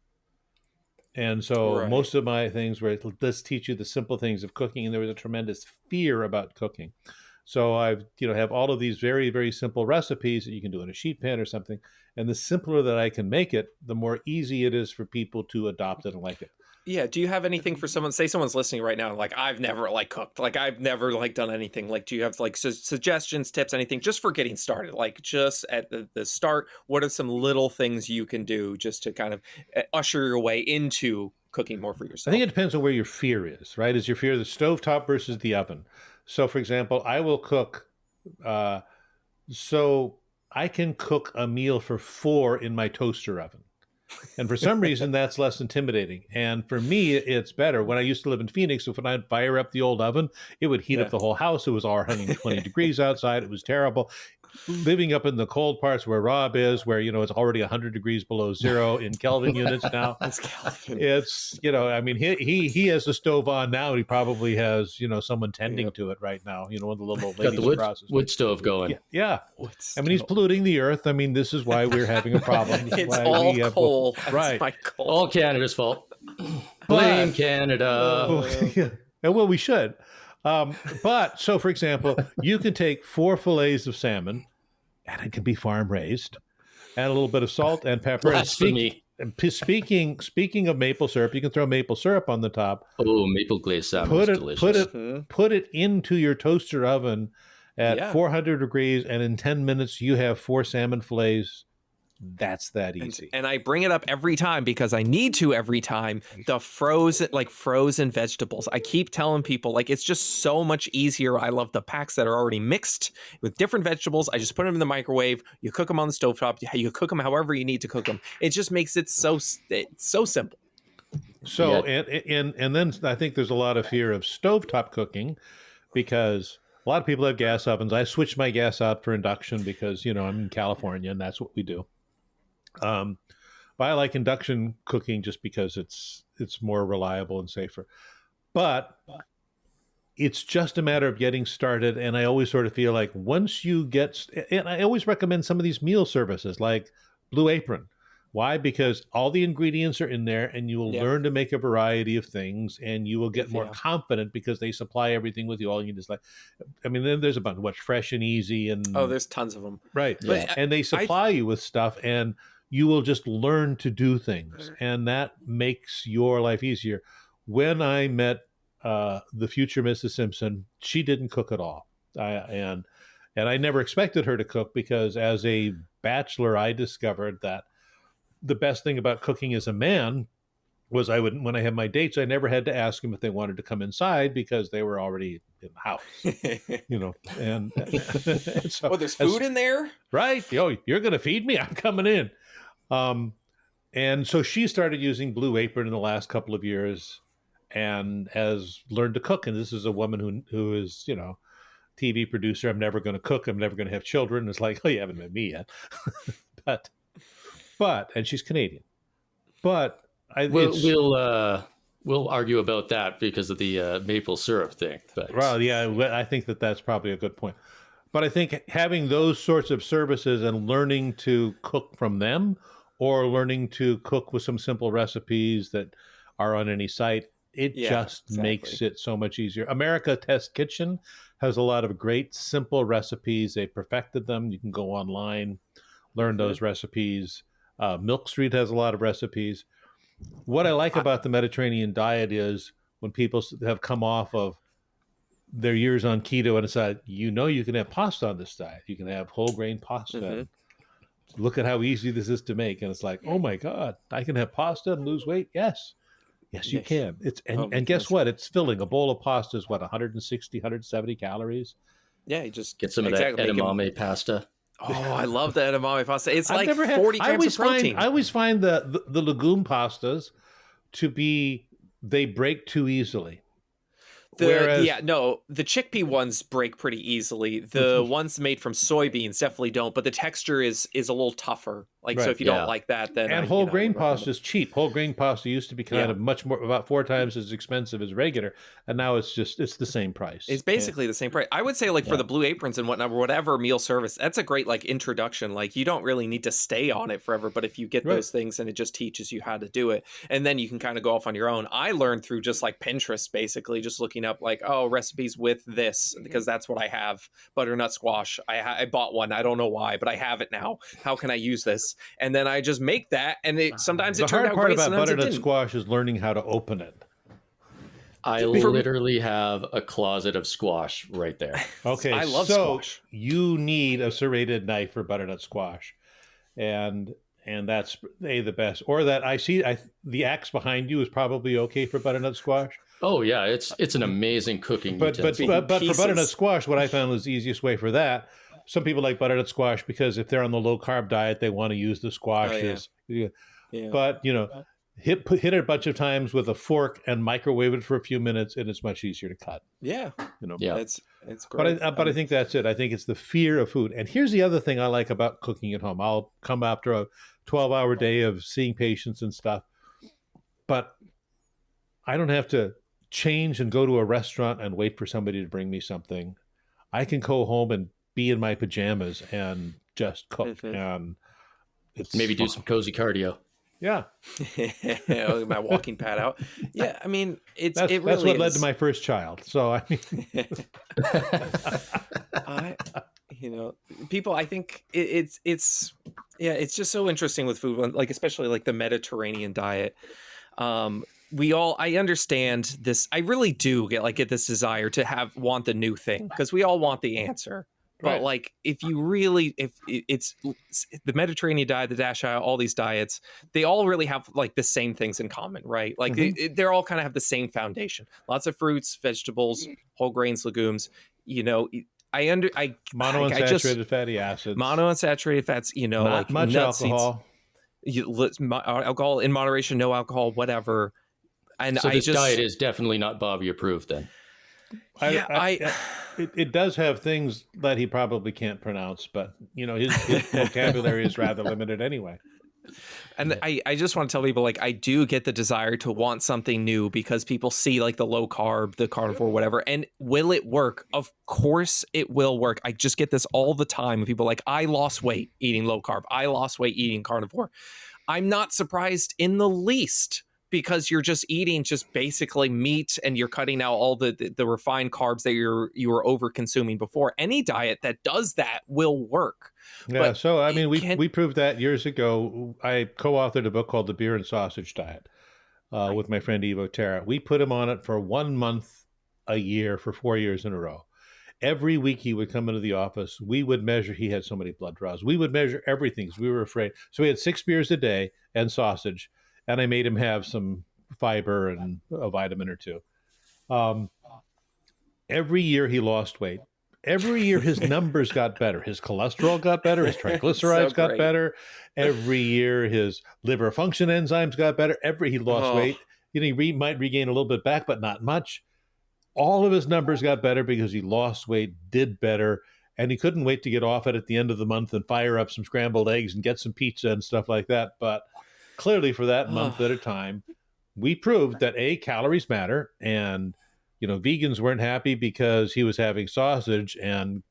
And so most of my things were, let's teach you the simple things of cooking. And there was a tremendous fear about cooking. So I've, have all of these very, very simple recipes that you can do in a sheet pan or something. And the simpler that I can make it, the more easy it is for people to adopt it and like it. Yeah. Do you have anything for someone, say someone's listening right now, like I've never cooked, I've never done anything. Do you have suggestions, tips, anything just for getting started? Just at the start, what are some little things you can do just to kind of usher your way into cooking more for yourself? I think it depends on where your fear is, right? Is your fear the stovetop versus the oven? So for example, I will cook, so I can cook a meal for 4 in my toaster oven. And for some reason, that's less intimidating. And for me, it's better. When I used to live in Phoenix, when I'd fire up the old oven, it would heat up the whole house. It was all 120 degrees outside. It was terrible. Living up in the cold parts where Rob is, where, it's already 100 degrees below zero in Kelvin units now. That's Kelvin. It's, I mean, he has the stove on now, and he probably has, someone tending to it right now, one of the little old ladies. Got the wood stove going. Yeah. I mean, he's polluting the earth. I mean, this is why we're having a problem. It's all coal. Right. Coal. All Canada's fault. Blame Canada. Well, we should. But so, for example, you can take 4 fillets of salmon, and it can be farm raised, add a little bit of salt and pepper. Blasphemy. Speaking of maple syrup, you can throw maple syrup on the top. Oh, maple glazed salmon is delicious. Put it into your toaster oven at 400 degrees, and in 10 minutes you have 4 salmon fillets. That's that easy. And I bring it up every time because I need to every time. The frozen vegetables. I keep telling people, it's just so much easier. I love the packs that are already mixed with different vegetables. I just put them in the microwave. You cook them on the stovetop. You cook them however you need to cook them. It just makes it so simple. So, and then I think there's a lot of fear of stovetop cooking because a lot of people have gas ovens. I switched my gas out for induction because, I'm in California and that's what we do. But I like induction cooking just because it's more reliable and safer. But it's just a matter of getting started. And I always sort of feel like once you and I always recommend some of these meal services like Blue Apron. Why? Because all the ingredients are in there and you will learn to make a variety of things and you will get more confident because they supply everything with you. All you need is then there's a bunch, what's fresh and easy. And there's tons of them. Right. Yeah. And they supply you with stuff and you will just learn to do things. And that makes your life easier. When I met the future Mrs. Simpson, she didn't cook at all. And I never expected her to cook because as a bachelor, I discovered that the best thing about cooking as a man was when I had my dates, I never had to ask them if they wanted to come inside because they were already in the house, and so, there's food in there, right? You're going to feed me. I'm coming in. And so she started using Blue Apron in the last couple of years and has learned to cook. And this is a woman who is, TV producer. I'm never going to cook. I'm never going to have children. It's like, you haven't met me yet. But and she's Canadian. But we'll argue about that because of the maple syrup thing. But. Well, yeah, I think that's probably a good point. But I think having those sorts of services and learning to cook from them or learning to cook with some simple recipes that are on any site, it makes it so much easier. America Test Kitchen has a lot of great, simple recipes. They perfected them. You can go online, learn those recipes. Milk Street has a lot of recipes. What I like about the Mediterranean diet is when people have come off of their years on keto and decide, you can have pasta on this diet. You can have whole grain pasta. Look at how easy this is to make. And it's like, oh my God, I can have pasta and lose weight. Yes, you can. And guess what? It's filling. A bowl of pasta is 160, 170 calories. Yeah. You just get some of that edamame pasta. Oh, I love the edamame pasta. It's 40 grams of protein. I always find the legume pastas to be, they break too easily. The chickpea ones break pretty easily. The ones made from soybeans definitely don't, but the texture is a little tougher. Like, so if you don't like that, then whole grain pasta is cheap. Whole grain pasta used to be kind of much more, about 4 times as expensive as regular, and now it's the same price. It's basically the same price. I would say, like, for the Blue Aprons and whatnot, whatever meal service, that's a great like introduction. Like, you don't really need to stay on it forever, but if you get those things, and it just teaches you how to do it, and then you can kind of go off on your own. I learned through just like Pinterest, basically, just looking up like, recipes with this, because that's what I have. Butternut squash. I bought one. I don't know why, but I have it now. How can I use this? And then I just make that, and sometimes it turned out great. The hard part about butternut squash is learning how to open it. I literally have a closet of squash right there. Okay, I love squash. You need a serrated knife for butternut squash, and that's the best. Or that the axe behind you is probably okay for butternut squash. Oh yeah, it's an amazing cooking utensil. But for butternut squash, what I found was the easiest way for that. Some people like butternut squash because if they're on the low carb diet, they want to use the squashes. But hit it a bunch of times with a fork and microwave it for a few minutes, and it's much easier to cut. It's great. But I think that's it. I think it's the fear of food. And here's the other thing I like about cooking at home. I'll come after a 12-hour day of seeing patients and stuff, but I don't have to change and go to a restaurant and wait for somebody to bring me something. I can go home and be in my pajamas and just cook. And it's maybe do some cozy cardio. Yeah. My walking pad out. Yeah, I mean, that's what led to my first child. So I mean, people, I think it's just so interesting with food, like especially like the Mediterranean diet. I understand this. I really do get this desire to want the new thing, because we all want the answer. But like, if it's the Mediterranean diet, the DASH diet, all these diets, they all really have like the same things in common, right? Like they're all kind of have the same foundation. Lots of fruits, vegetables, whole grains, legumes. Monounsaturated fatty acids, monounsaturated fats. Not like much nuts, alcohol. Alcohol in moderation, no alcohol, whatever. And so this diet is definitely not Bobby approved then. It does have things that he probably can't pronounce, but his vocabulary is rather limited anyway. And I just want to tell people, like, I do get the desire to want something new, because people see like the low carb, the carnivore, whatever. And will it work? Of course it will work. I just get this all the time. People like, I lost weight eating low carb. I lost weight eating carnivore. I'm not surprised in the least, because you're just eating just basically meat, and you're cutting out all the refined carbs that you were over consuming before. Any diet that does that will work. Yeah. But so, I mean, we proved that years ago. I co-authored a book called The Beer and Sausage Diet with my friend Evo Terra. We put him on it for 1 month a year for 4 years in a row. Every week he would come into the office. We would measure. He had so many blood draws. We would measure everything because we were afraid. So we had 6 beers a day and sausage. And I made him have some fiber and a vitamin or two. Every year he lost weight. Every year his numbers got better. His cholesterol got better. His triglycerides got better. Every year his liver function enzymes got better. He lost weight. He might regain a little bit back, but not much. All of his numbers got better because he lost weight, did better, and he couldn't wait to get off it at the end of the month and fire up some scrambled eggs and get some pizza and stuff like that. But clearly, for that month at a time, we proved that calories matter, and vegans weren't happy because he was having sausage, and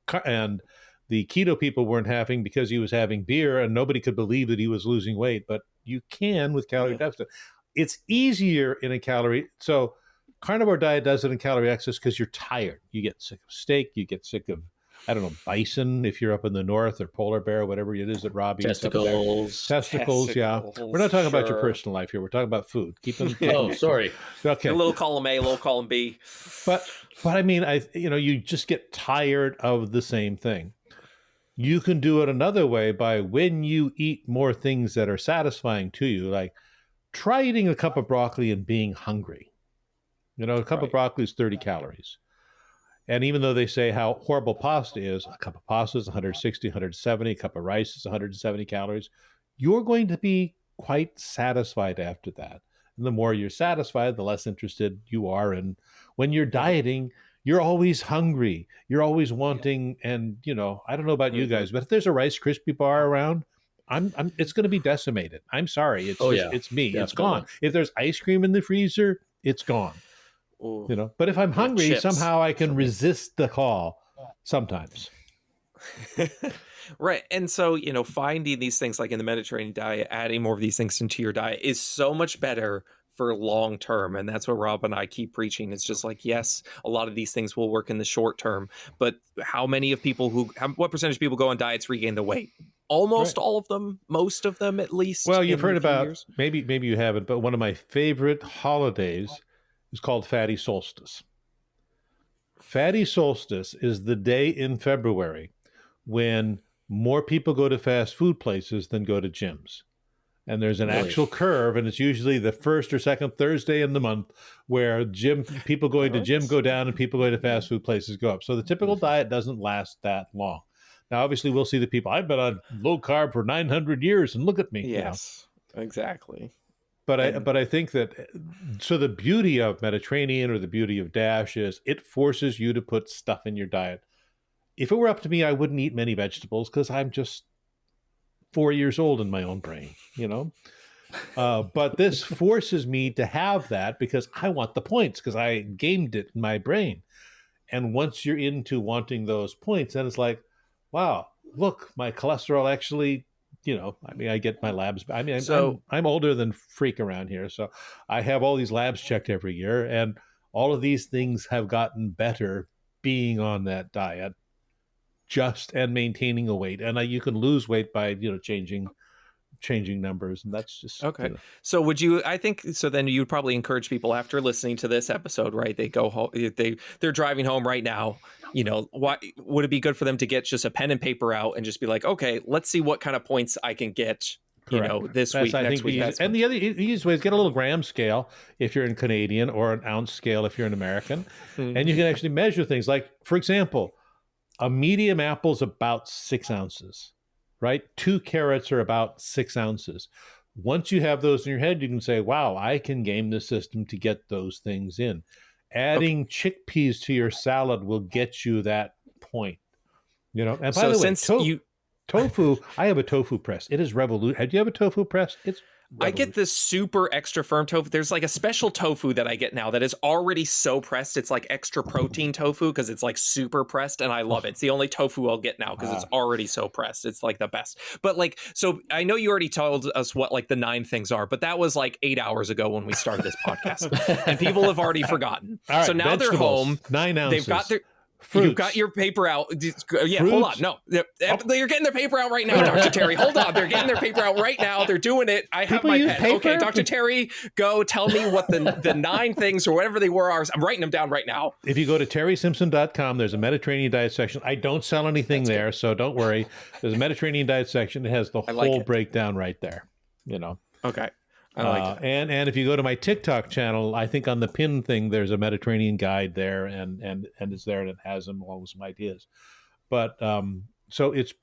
the keto people weren't happy because he was having beer, and nobody could believe that he was losing weight. But you can with calorie deficit. It's easier in a calorie. So carnivore diet does it in calorie excess because you're tired. You get sick of steak. You get sick of bison if you're up in the north, or polar bear, whatever it is that Robbie testicles. Yeah, we're not talking about your personal life here. We're talking about food. Keep them. Oh, sorry. Okay. A little column A, a little column B. But I mean, you just get tired of the same thing. You can do it another way by when you eat more things that are satisfying to you, like try eating a cup of broccoli and being hungry. A cup of broccoli is 30 calories. And even though they say how horrible pasta is, a cup of pasta is 160, 170, a cup of rice is 170 calories, you're going to be quite satisfied after that. And the more you're satisfied, the less interested you are. And when you're dieting, you're always hungry. You're always wanting. And, I don't know about you guys, but if there's a Rice Krispie bar around, it's going to be decimated. I'm sorry. It's it's me. Definitely. It's gone. If there's ice cream in the freezer, it's gone. Ooh. But if I'm hungry, somehow I can resist the call sometimes. Right. And so, finding these things like in the Mediterranean diet, adding more of these things into your diet is so much better for long term. And that's what Rob and I keep preaching. It's just like, yes, a lot of these things will work in the short term, but what percentage of people go on diets regain the weight? Almost all of them, most of them at least. Well, you've heard about, maybe you haven't, but one of my favorite holidays is called Fatty Solstice. Fatty Solstice is the day in February when more people go to fast food places than go to gyms. And there's an actual curve, and it's usually the first or second Thursday in the month where people going to gym go down and people going to fast food places go up. So the typical diet doesn't last that long. Now, obviously, we'll see the people, I've been on low carb for 900 years, and look at me. Yes, exactly. But I think that, so the beauty of Mediterranean or the beauty of DASH is it forces you to put stuff in your diet. If it were up to me, I wouldn't eat many vegetables because I'm just 4 years old in my own brain, but this forces me to have that because I want the points because I gamed it in my brain. And once you're into wanting those points, then it's like, wow, look, my cholesterol actually, I get my labs. I'm older than freak around here. So I have all these labs checked every year, and all of these things have gotten better being on that diet. And maintaining a weight, and you can lose weight by changing numbers, and that's just okay. So would you? I think so. Then you'd probably encourage people after listening to this episode, right? They go home. They're driving home right now. Why would it be good for them to get just a pen and paper out and just be like, okay, let's see what kind of points I can get. This week, next week. And the other easiest way is get a little gram scale if you're in Canadian, or an ounce scale if you're an American, and you can actually measure things. Like, for example, a medium apple is about 6 ounces, right? 2 carrots are about 6 ounces. Once you have those in your head, you can say, wow, I can game the system to get those things in. Adding chickpeas to your salad will get you that point. And by the way, tofu, I have a tofu press. It is revolutionary. Do you have a tofu press? I get this super extra firm tofu. There's like a special tofu that I get now that is already so pressed. It's like extra protein tofu because it's like super pressed, and I love it. It's the only tofu I'll get now because it's already so pressed. It's like the best. But so I know you already told us what like the 9 things are, but that was like 8 hours ago when we started this podcast, and people have already forgotten. All right, so now they're home. 9 ounces. They've got their. Fruits. You've got your paper out. Yeah, Fruits. Hold on. No, they're getting their paper out right now, Dr. Terry. Hold on. They're getting their paper out right now. They're doing it. I have my pen. Paper? Okay, Dr. Terry, go tell me what the 9 things or whatever they were are. I'm writing them down right now. If you go to terrysimpson.com, there's a Mediterranean diet section. I don't sell anything there, so don't worry. There's a Mediterranean diet section. It has the whole breakdown right there. Okay. I like it. And if you go to my TikTok channel, I think on the pin thing, there's a Mediterranean guide there, and it's there, and it has them along with some ideas. But so it's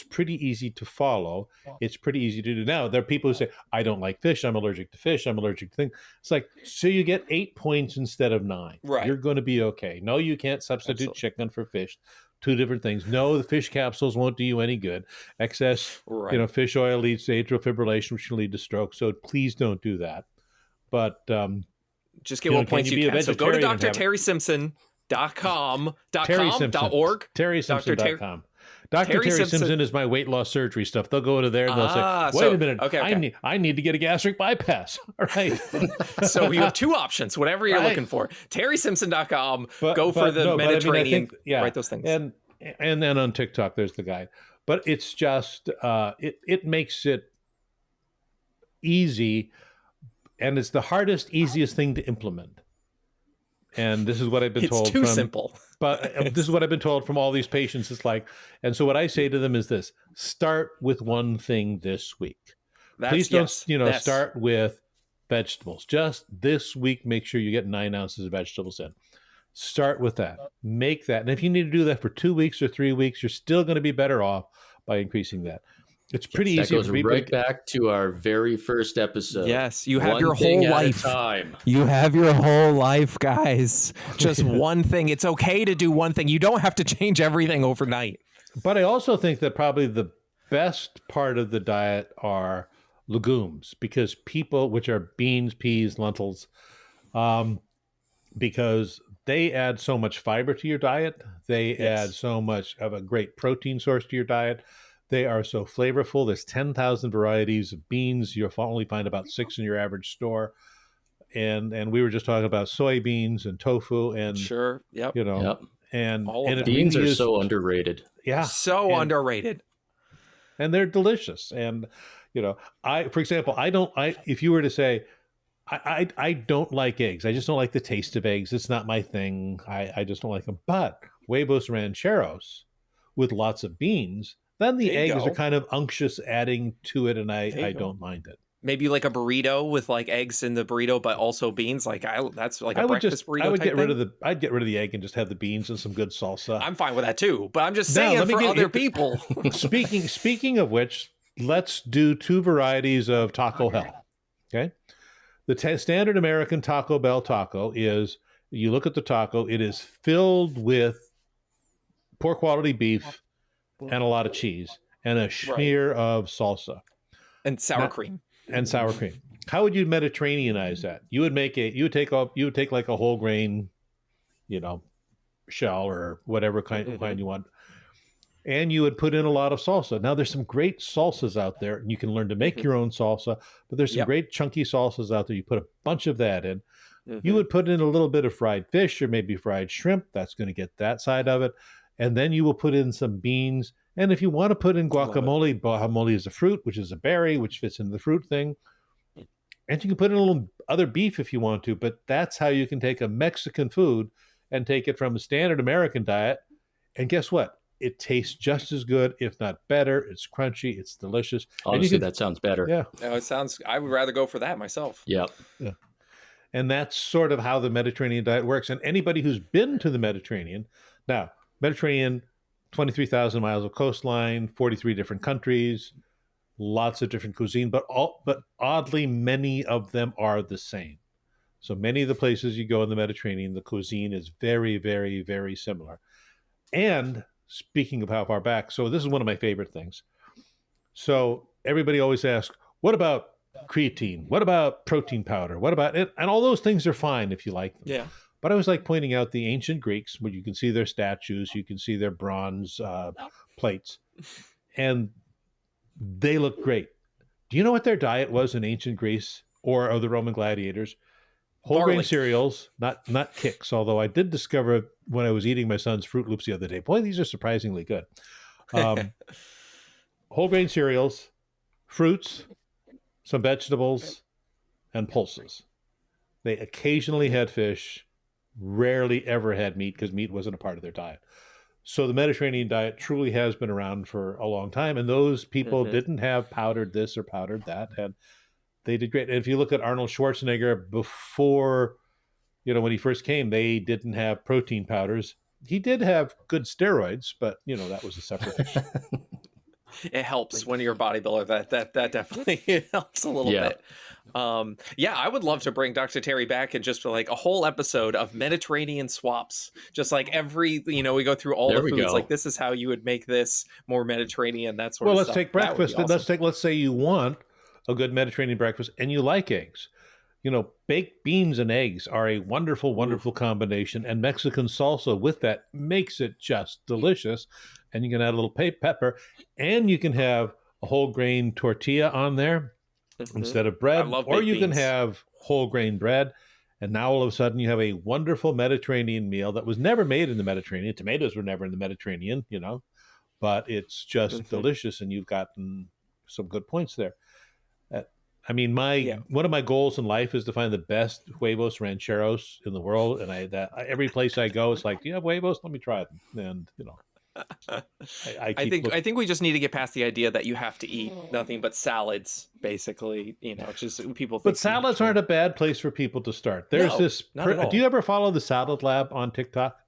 pretty easy to follow. It's pretty easy to do. Now there are people who say, I don't like fish. I'm allergic to fish. I'm allergic to things. It's like, so you get 8 points instead of 9. Right. You're going to be okay. No, you can't substitute chicken for fish. 2 different things. No, the fish capsules won't do you any good. Excess, fish oil leads to atrial fibrillation, which can lead to stroke. So please don't do that. But just get what points you can. So go to drterrysimpson.com.org. TerrySimpson.com. Dr. Terry Simpson is my weight loss surgery stuff. They'll go to there and they'll say, wait a minute, I need to get a gastric bypass. All right. So you have 2 options, whatever you're looking for. TerrySimpson.com, go for the Mediterranean, write those things. And then on TikTok, there's the guide. But it's just, it makes it easy, and it's the hardest, easiest thing to implement. And this is what I've been told. It's too simple. But this is what I've been told from all these patients. It's like, and so what I say to them is this: start with one thing this week. Please don't, start with vegetables. Just this week, make sure you get 9 ounces of vegetables in. Start with that. Make that. And if you need to do that for 2 weeks or 3 weeks, you're still going to be better off by increasing that. It's pretty That easy goes for people right back to our very first episode. Yes, you have One your thing whole at a life. time. You have your whole life, guys. Just one thing. It's okay to do one thing. You don't have to change everything overnight. But I also think that probably the best part of the diet are legumes, because people, which are beans, peas, lentils, because they add so much fiber to your diet. They add so much of a great protein source to your diet. They are so flavorful. There's 10,000 varieties of beans. You'll only find about 6 in your average store. And we were just talking about soybeans and tofu and and all of it beans really are is, so underrated. Yeah. So underrated. And they're delicious. And for example, if you were to say I don't like eggs. I just don't like the taste of eggs. It's not my thing. I just don't like them. But huevos rancheros with lots of beans, then the eggs are kind of unctuous adding to it, and I don't mind it. Maybe like a burrito with like eggs in the burrito, but also beans. That's like a breakfast burrito. I'd get rid of the egg and just have the beans and some good salsa. I'm fine with that too, but I'm just saying for other people. Speaking of which, let's do 2 varieties of Taco Hell. Okay. The standard American Taco Bell taco is, you look at the taco, it is filled with poor quality beef and a lot of cheese and a smear of salsa. And sour cream. How would you Mediterraneanize that? You would take like a whole grain, shell or whatever kind you want. And you would put in a lot of salsa. Now, there's some great salsas out there, and you can learn to make your own salsa, but there's some great chunky salsas out there. You put a bunch of that in. You would put in a little bit of fried fish or maybe fried shrimp. That's going to get that side of it. And then you will put in some beans. And if you want to put in guacamole, guacamole is a fruit, which is a berry, which fits into the fruit thing. And you can put in a little other beef if you want to, but that's how you can take a Mexican food and take it from a standard American diet. And guess what? It tastes just as good, if not better. It's crunchy. It's delicious. Honestly, that sounds better. Yeah. I would rather go for that myself. Yeah. And that's sort of how the Mediterranean diet works. And anybody who's been to the Mediterranean, now, Mediterranean, 23,000 miles of coastline, 43 different countries, lots of different cuisine, but oddly, many of them are the same. So many of the places you go in the Mediterranean, the cuisine is very, very, very similar. And speaking of how far back, so this is one of my favorite things. So everybody always asks, what about creatine? What about protein powder? What about it? And all those things are fine if you like them. Yeah. But I always like pointing out the ancient Greeks, where you can see their statues, you can see their bronze plates, and they look great. Do you know what their diet was in ancient Greece or of the Roman gladiators? Whole grain cereals, not Kicks, although I did discover when I was eating my son's Fruit Loops the other day, boy, these are surprisingly good. Whole grain cereals, fruits, some vegetables, and pulses. They occasionally had fish, rarely ever had meat, because meat wasn't a part of their diet. So the Mediterranean diet truly has been around for a long time, and those people didn't have powdered this or powdered that, and they did great. And if you look at Arnold Schwarzenegger before, when he first came, they didn't have protein powders. He did have good steroids, but that was a separate issue. It helps when you're a bodybuilder. That definitely helps a little bit. I would love to bring Dr. Terry back and just for like a whole episode of Mediterranean swaps. Just like every, we go through all the foods. Like, this is how you would make this more Mediterranean. That sort of stuff. Well, let's take breakfast. Awesome. Let's say you want a good Mediterranean breakfast and you like eggs. Baked beans and eggs are a wonderful, wonderful combination, and Mexican salsa with that makes it just delicious. And you can add a little pepper, and you can have a whole grain tortilla on there instead of bread, or you can have whole grain bread. And now all of a sudden you have a wonderful Mediterranean meal that was never made in the Mediterranean. Tomatoes were never in the Mediterranean, but it's just delicious, and you've gotten some good points there. One of my goals in life is to find the best huevos rancheros in the world, and every place I go, it's like, do you have huevos? Let me try them. And I think we just need to get past the idea that you have to eat nothing but salads, basically. Just people think. But salads aren't a bad place for people to start. There's Do you ever follow the Salad Lab on TikTok?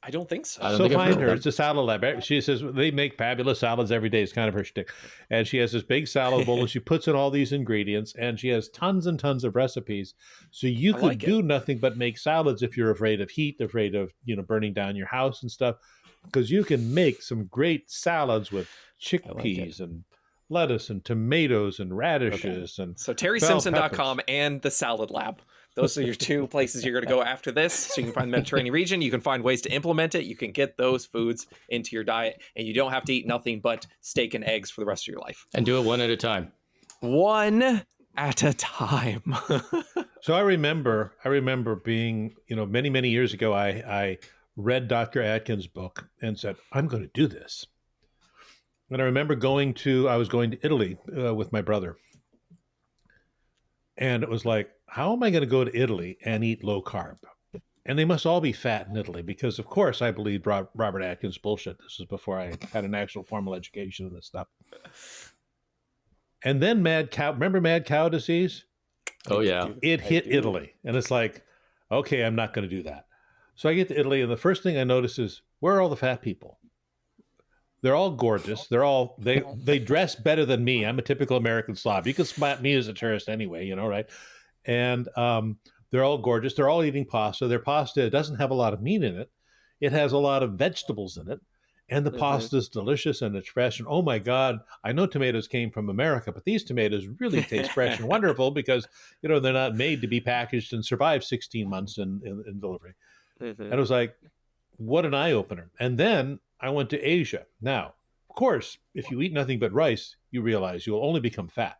I don't think so. So find her. It's a salad lab. She says they make fabulous salads every day. It's kind of her shtick. And she has this big salad bowl and she puts in all these ingredients and she has tons and tons of recipes. So you could do nothing but make salads if you're afraid of heat, afraid of, burning down your house and stuff, because you can make some great salads with chickpeas and lettuce and tomatoes and radishes. And so TerrySimpson.com and the Salad Lab. Those are your two places you're going to go after this. So you can find the Mediterranean region. You can find ways to implement it. You can get those foods into your diet, and you don't have to eat nothing but steak and eggs for the rest of your life. And do it one at a time. One at a time. So I remember being, many, many years ago, I read Dr. Atkins' book and said, I'm going to do this. And I remember I was going to Italy with my brother. And it was like, how am I going to go to Italy and eat low carb? And they must all be fat in Italy because, of course, I believed Robert Atkins' bullshit. This was before I had an actual formal education in this stuff. And then remember mad cow disease? Oh, yeah. It hit Italy. And it's like, okay, I'm not going to do that. So I get to Italy, and the first thing I notice is, where are all the fat people? They're all gorgeous. They dress better than me. I'm a typical American slob. You can spot me as a tourist anyway, right? And they're all gorgeous. They're all eating pasta. Their pasta doesn't have a lot of meat in it. It has a lot of vegetables in it. And the pasta is delicious and it's fresh. And oh my God, I know tomatoes came from America, but these tomatoes really taste fresh and wonderful because, they're not made to be packaged and survive 16 months in delivery. And it was like, what an eye-opener. And then I went to Asia. Now, of course, if you eat nothing but rice, you realize you'll only become fat.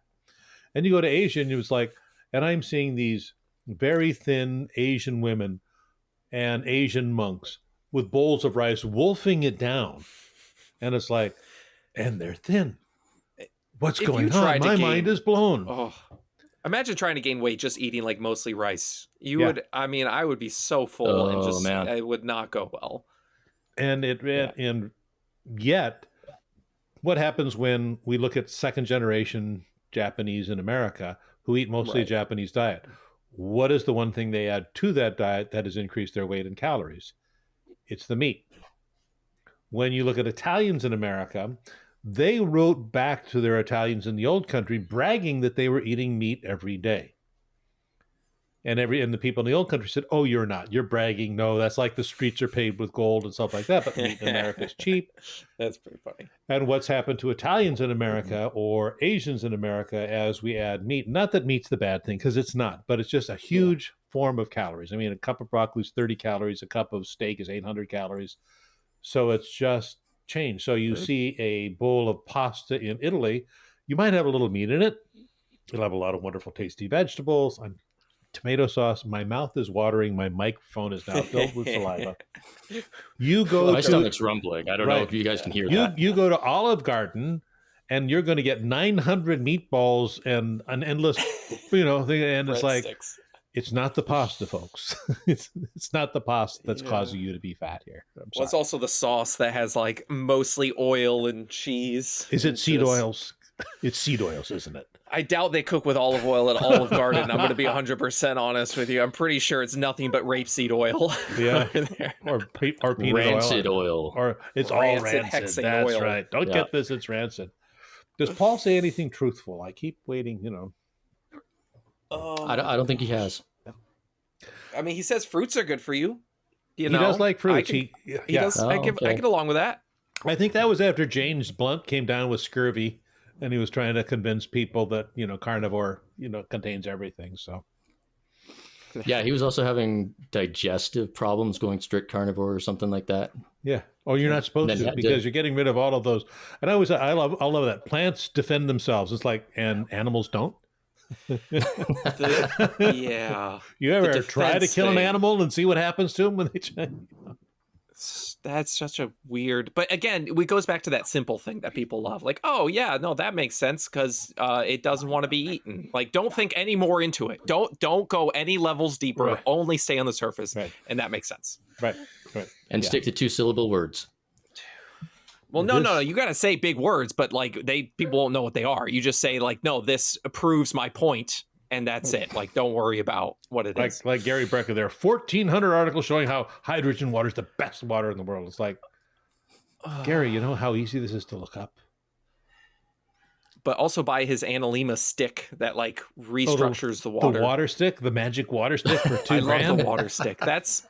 And you go to Asia and it was like, and I'm seeing these very thin Asian women and Asian monks with bowls of rice, wolfing it down. And it's like, and they're thin. What's going on? My mind is blown. Oh, imagine trying to gain weight just eating like mostly rice. I would be so full and just, it would not go well. And and yet, what happens when we look at second generation Japanese in America who eat mostly a Japanese diet? What is the one thing they add to that diet that has increased their weight in calories? It's the meat. When you look at Italians in America, they wrote back to their Italians in the old country bragging that they were eating meat every day. And the people in the old country said, oh, you're not. You're bragging. No, that's like the streets are paved with gold and stuff like that. But meat in America is cheap. That's pretty funny. And what's happened to Italians in America or Asians in America as we add meat? Not that meat's the bad thing, because it's not. But it's just a huge form of calories. I mean, a cup of broccoli is 30 calories. A cup of steak is 800 calories. So it's just changed. So you see a bowl of pasta in Italy. You might have a little meat in it. You'll have a lot of wonderful, tasty vegetables. Tomato sauce. My mouth is watering. My microphone is now filled with saliva. You go my stomach's rumbling. I don't know if you guys can hear that. You go to Olive Garden, and you're going to get 900 meatballs and an endless, thing. And it's like, it's not the pasta, folks. it's not the pasta that's causing you to be fat here. Well, it's also the sauce that has like mostly oil and cheese. Is it seed oils? It's seed oils, isn't it? I doubt they cook with olive oil at Olive Garden. I'm going to be 100% honest with you. I'm pretty sure it's nothing but rapeseed oil. Yeah, or peanut rancid oil. Or it's all rancid. That's oil. Right. Don't get this. It's rancid. Does Paul say anything truthful? I keep waiting. I don't think he has. I mean, he says fruits are good for you. He does like fruits. He does. I get along with that. I think that was after James Blunt came down with scurvy. And he was trying to convince people that, carnivore, contains everything. So, yeah, he was also having digestive problems going strict carnivore or something like that. Yeah. Oh, you're not supposed to because you're getting rid of all of those. And I love that. Plants defend themselves. It's like, and animals don't. Yeah. You ever try to kill an animal and see what happens to them when they try? That's such a weird, but again, it goes back to that simple thing that people love. Like, oh yeah, no, that makes sense because it doesn't want to be eaten. Like, don't think any more into it. Don't go any levels deeper. Right. Only stay on the surface, and that makes sense. Right. And stick to 2-syllable words. Well, no, you got to say big words, but like people won't know what they are. You just say like, no, this proves my point. and that's it. Like, don't worry about what it is. Like Gary Brecker, there are 1,400 articles showing how hydrogen water is the best water in the world. It's like, Gary, you know how easy this is to look up? But also buy his Analema stick that like restructures the water. The water stick, the magic water stick for $2,000. I love the water stick.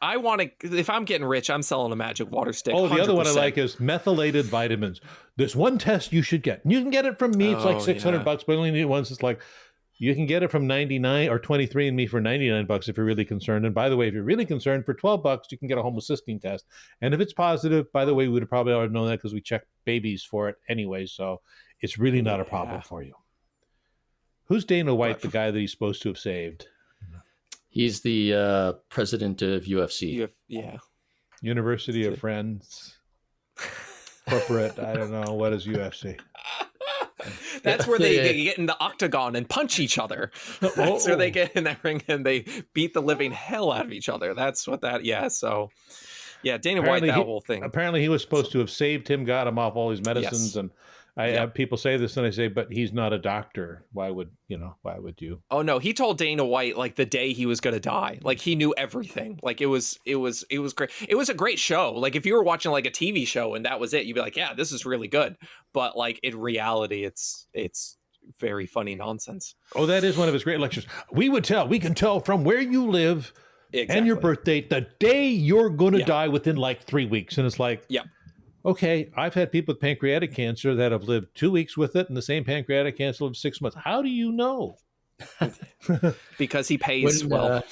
I want to, if I'm getting rich, I'm selling a magic water stick. Oh, 100%. the other one I like is methylated vitamins. There's one test you should get. You can get it from me. It's like $600, but you only need it once. It's like, you can get it from 99 or 23andMe for $99 if you're really concerned. And by the way, if you're really concerned, for $12, you can get a homocysteine test. And if it's positive, by the way, we would have probably already known that because we check babies for it anyway. So it's really not a problem for you. Who's Dana White, the guy that he's supposed to have saved? He's the president of UFC. University of Friends. Corporate, I don't know. What is UFC? That's where they get in the octagon and punch each other. That's where they get in that ring and they beat the living hell out of each other. That's what that, So, Dana White, that whole thing. Apparently he was supposed to have saved him, got him off all his medicines. And I have people say this and I say, but he's not a doctor. Why would you? Oh no, he told Dana White like the day he was going to die. Like he knew everything. Like it was great. It was a great show. Like if you were watching like a TV show and that was it, you'd be like, yeah, this is really good. But like in reality, it's very funny nonsense. Oh, that is one of his great lectures. We can tell from where you live and your birth date, the day you're going to die within like 3 weeks. And it's like, okay, I've had people with pancreatic cancer that have lived 2 weeks with it, and the same pancreatic cancer lived 6 months. How do you know? Because he pays when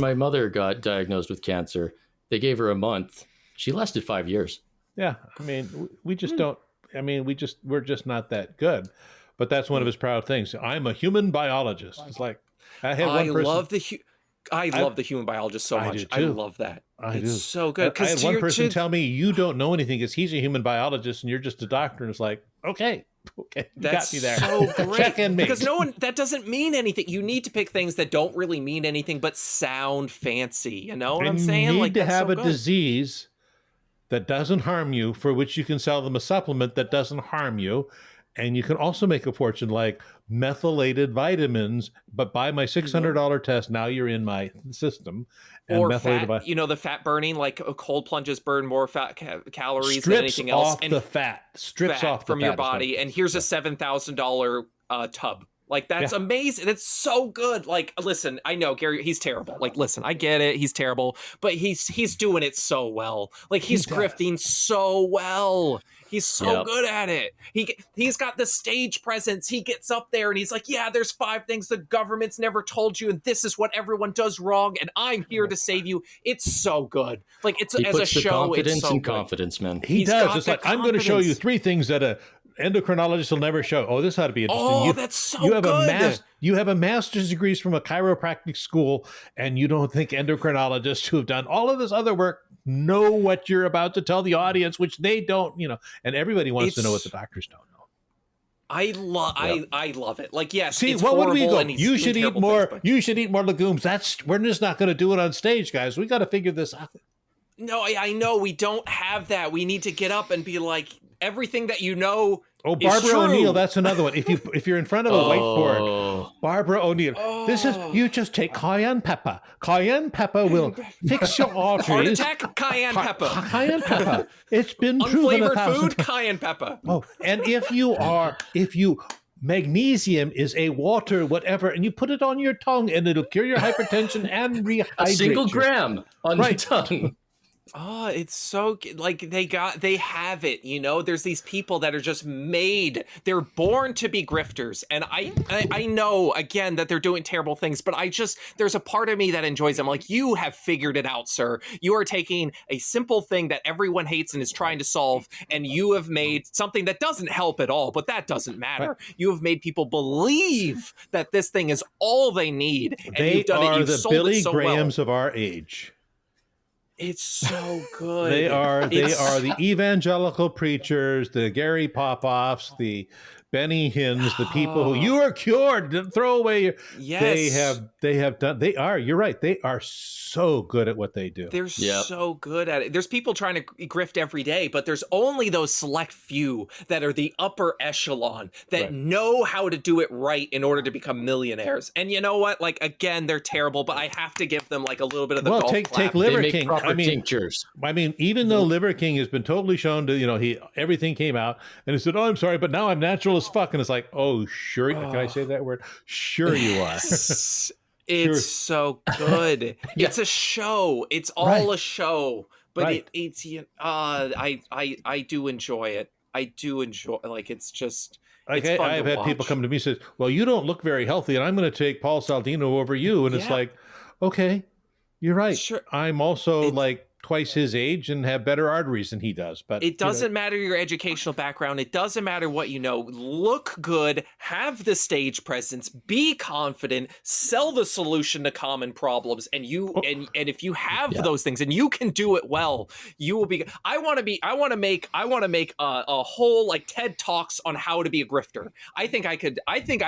my mother got diagnosed with cancer, they gave her a month. She lasted 5 years. Yeah, I mean, we just don't. I mean, we're just not that good. But that's one of his proud things. I'm a human biologist. It's like I love the human biologist so much. I love that. It's so good. I had one person tell me, you don't know anything because he's a human biologist and you're just a doctor. And it's like, okay, that's got me there. So great. Check in, because that doesn't mean anything. You need to pick things that don't really mean anything but sound fancy. You know what I'm saying? You need to have a disease that doesn't harm you, for which you can sell them a supplement that doesn't harm you. And you can also make a fortune like methylated vitamins, but buy my $600 test. Now you're in my system. And or fat, the fat burning, like cold plunges burn more fat calories than anything else. Strips off from your body. And here's a $7,000 tub. Like, that's amazing. That's so good. Like, listen, I know Gary, he's terrible. Like, listen, I get it. He's terrible, but he's doing it so well. Like, he's grifting so well. He's so good at it. He's got the stage presence. He gets up there and he's like, yeah, there's 5 things the government's never told you, and this is what everyone does wrong, and I'm here to save you. It's so good. Like, it's as a show, it's so good. Confidence, man. He does. It's like, I'm going to show you 3 things that a endocrinologist will never show. Oh, this ought to be interesting. Oh, that's so good. You have a master's degrees from a chiropractic school, and you don't think endocrinologists who have done all of this other work know what you're about to tell the audience, which they don't, and everybody wants to know what the doctors don't know. I love it. Like, yes, see, what would we go? You should eat more. You should eat more legumes. We're just not going to do it on stage, guys. We got to figure this out. No, I know we don't have that. We need to get up and be like, everything that you know. Oh, Barbara O'Neill, that's another one. If you're in front of a whiteboard, Barbara O'Neill, this is, you just take cayenne pepper. Cayenne pepper will fix your arteries. Heart attack, cayenne pepper. Cayenne pepper. It's been proven 1,000 food, cayenne pepper. Oh, and if you magnesium is a water, whatever, and you put it on your tongue, and it'll cure your hypertension and rehydrate a single gram on your tongue. Oh, it's so like they have it, there's these people that are just made, they're born to be grifters. And I know again that they're doing terrible things, but there's a part of me that enjoys them. Like, you have figured it out, sir. You are taking a simple thing that everyone hates and is trying to solve, and you have made something that doesn't help at all, but that doesn't matter. Right. You have made people believe that this thing is all they need. And you've done it. You've sold Billy it so Grahams well. of our age. It's so good. They are the evangelical preachers, the Gary Popoffs, the Benny Hinn's, the people who you are cured, throw away your, yes, you're right. They are so good at what they do. They're so good at it. There's people trying to grift every day, but there's only those select few that are the upper echelon that know how to do it right in order to become millionaires. And you know what? Like, again, they're terrible, but I have to give them like a little bit of the golf clap. Take Liver King. Tinctures. I mean, even though Liver King has been totally shown to, everything came out, and he said, "Oh, I'm sorry, but now I'm natural as fuck," and it's like, "Oh, sure, can I say that word? Sure, you are." It's so good. It's a show. It's all a show, but I do enjoy it. I do enjoy, like, it's just, like, it's fun I've to had watch. people come to me and say, "Well, you don't look very healthy, and I'm going to take Paul Saldino over you," and it's like, okay, you're right. Sure. I'm also like twice his age and have better arteries than he does. But it doesn't matter your educational background. It doesn't matter what you know. Look good, have the stage presence, be confident, sell the solution to common problems, and and if you have those things and you can do it well, you will be. I want to make a whole like TED Talks on how to be a grifter. I think I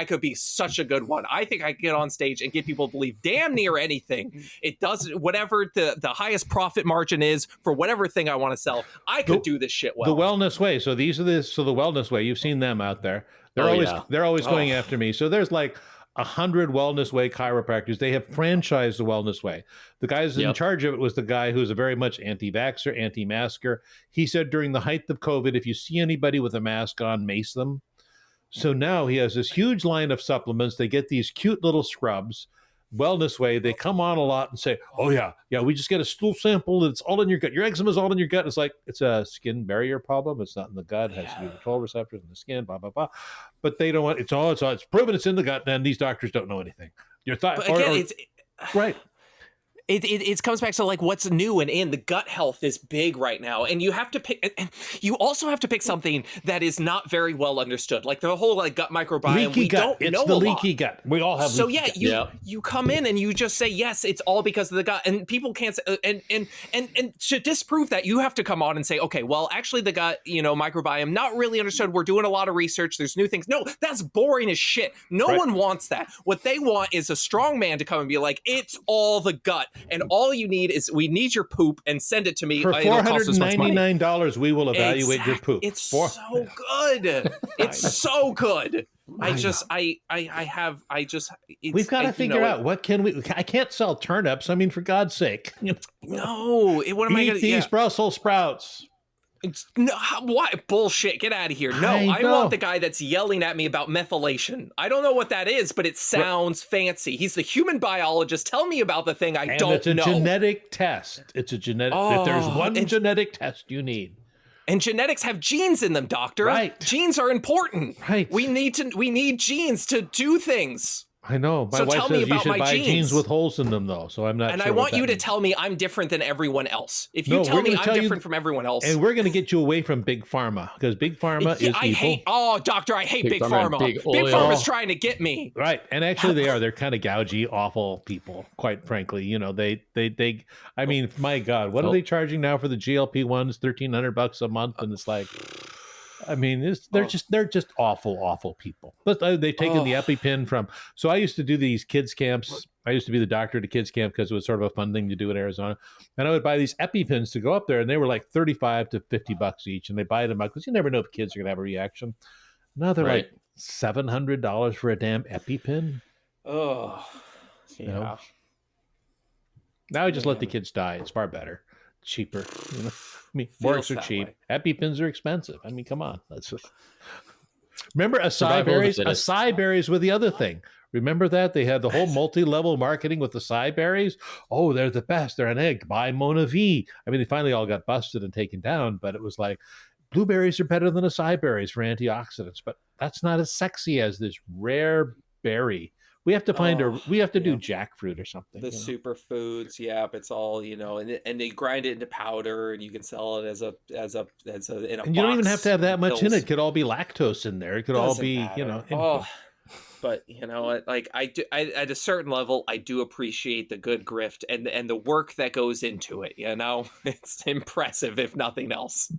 could be such a good one. I think I could get on stage and get people to believe damn near anything. It doesn't, whatever the highest profit margin is for whatever thing I want to sell, I could do this shit well. The Wellness Way. So the Wellness Way, you've seen them out there. They're always going after me. So there's like 100 Wellness Way chiropractors. They have franchised the Wellness Way. The guy who's in charge of it was the guy who's a very much anti-vaxxer, anti-masker. He said during the height of COVID, if you see anybody with a mask on, mace them. So now he has this huge line of supplements. They get these cute little scrubs. Wellness Way, they come on a lot and say, "Oh yeah, we just get a stool sample and it's all in your gut. Your eczema is all in your gut." It's like, it's a skin barrier problem. It's not in the gut. It has to do with control receptors in the skin, blah blah blah. But they don't want it's proven it's in the gut, and these doctors don't know anything. Your thought, it's right. It comes back to like what's new and in. The gut health is big right now, and you have to pick. And you also have to pick something that is not very well understood, like the whole like gut microbiome. Leaky gut. It's the leaky gut. We all have. So leaky gut. You come in and you just say yes, it's all because of the gut, and people can't say, and to disprove that, you have to come on and say, okay, well, actually the gut, microbiome, not really understood. We're doing a lot of research. There's new things. No, that's boring as shit. No one wants that. What they want is a strong man to come and be like, it's all the gut. And all you need is, we need your poop and send it to me. For $499, we will evaluate your poop. It's so good. It's so good. We've got to figure out what can we. I can't sell turnips. I mean, for God's sake. No. What am I going to eat these Brussels sprouts? What bullshit? Get out of here. No, I want the guy that's yelling at me about methylation. I don't know what that is, but it sounds fancy. He's the human biologist. Tell me about the thing I don't know. It's a genetic test. It's a genetic. If there's one genetic test you need. And genetics have genes in them, doctor. Right. Genes are important. Right. We need genes to do things. I know. My wife says you should buy jeans with holes in them, though. So I'm not. And sure I want you to means. tell me I'm different than everyone else. If you tell me I'm different from everyone else, and we're going to get you away from Big Pharma, because Big Pharma is evil. Doctor, I hate Big Pharma. Big Pharma's trying to get me. Right, and actually they are. They're kind of gougy, awful people. Quite frankly, they. I mean, my God, what are they charging now for the GLP-1s? $1,300 a month, and it's like. I mean, they're just awful people. But they've taken the Epipen from. So I used to do these kids camps. I used to be the doctor at a kids camp because it was sort of a fun thing to do in Arizona. And I would buy these Epipens to go up there, and they were like $35 to $50 each. And they buy them up because you never know if kids are gonna have a reaction. Now they're like $700 for a damn Epipen. Oh, yeah. Now I just let the kids die. It's far better, cheaper. I mean, works are cheap. Epipens are expensive. I mean, come on. Remember acai berries? Acai berries were the other thing. Remember that? They had the whole multi-level marketing with the acai berries. Oh, they're the best. They're an egg. Buy Mona V. I mean, they finally all got busted and taken down, but it was like, blueberries are better than acai berries for antioxidants, but that's not as sexy as this rare berry. We have to find we have to do jackfruit or something. The superfoods, it's all, and they grind it into powder, and you can sell it as a in a and you don't even have to have that much in it. It could all be lactose in there. It could all be, But like I do, at a certain level, I do appreciate the good grift and the work that goes into it. It's impressive, if nothing else.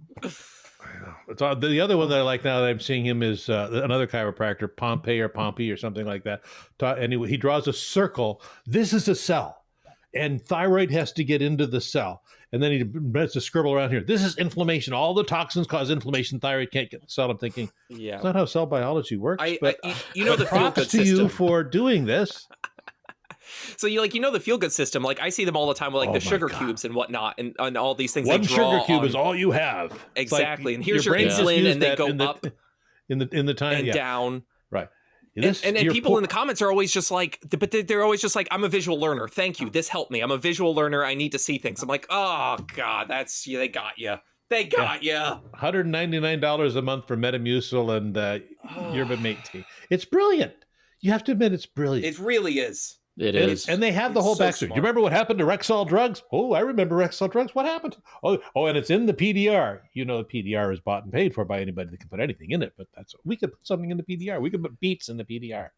I know. The other one that I like now that I'm seeing him is another chiropractor, Pompey or something like that. And he draws a circle. This is a cell, and thyroid has to get into the cell. And then he has to scribble around here. This is inflammation. All the toxins cause inflammation. Thyroid can't get the cell. I'm thinking, that's not how cell biology works. You know, the props to you for doing this. So the feel good system. Like I see them all the time with like the sugar cubes and whatnot, and all these things. One sugar cube is all you have. Exactly, and here's your insulin, and they go up in the time and down. Right. And people in the comments are always just like, but they're always just like, I'm a visual learner. Thank you. This helped me. I'm a visual learner. I need to see things. I'm like, oh God, they got you. They got you. $199 a month for Metamucil and yerba mate tea. It's brilliant. You have to admit, it's brilliant. It really is. It is. And they have the whole backstory. Do you remember what happened to Rexall drugs? Oh, I remember Rexall drugs. What happened? Oh, and it's in the PDR. You know, the PDR is bought and paid for by anybody that can put anything in it. But we could put something in the PDR. We could put beets in the PDR.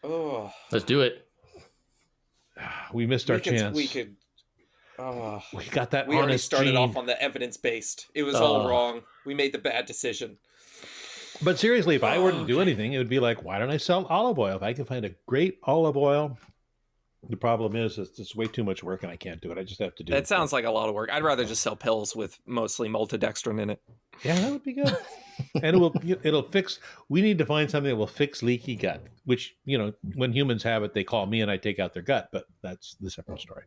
Oh, let's do it. We missed our chance. We could. We got that. We already started off on the evidence based. It was all wrong. We made the bad decision. But seriously, if I were to do anything, it would be like, why don't I sell olive oil? If I can find a great olive oil, the problem is it's way too much work and I can't do it. I just have to do it. That sounds like a lot of work. I'd rather just sell pills with mostly maltodextrin in it. Yeah, that would be good. And it'll fix. We need to find something that will fix leaky gut, which, when humans have it, they call me and I take out their gut. But that's the separate story.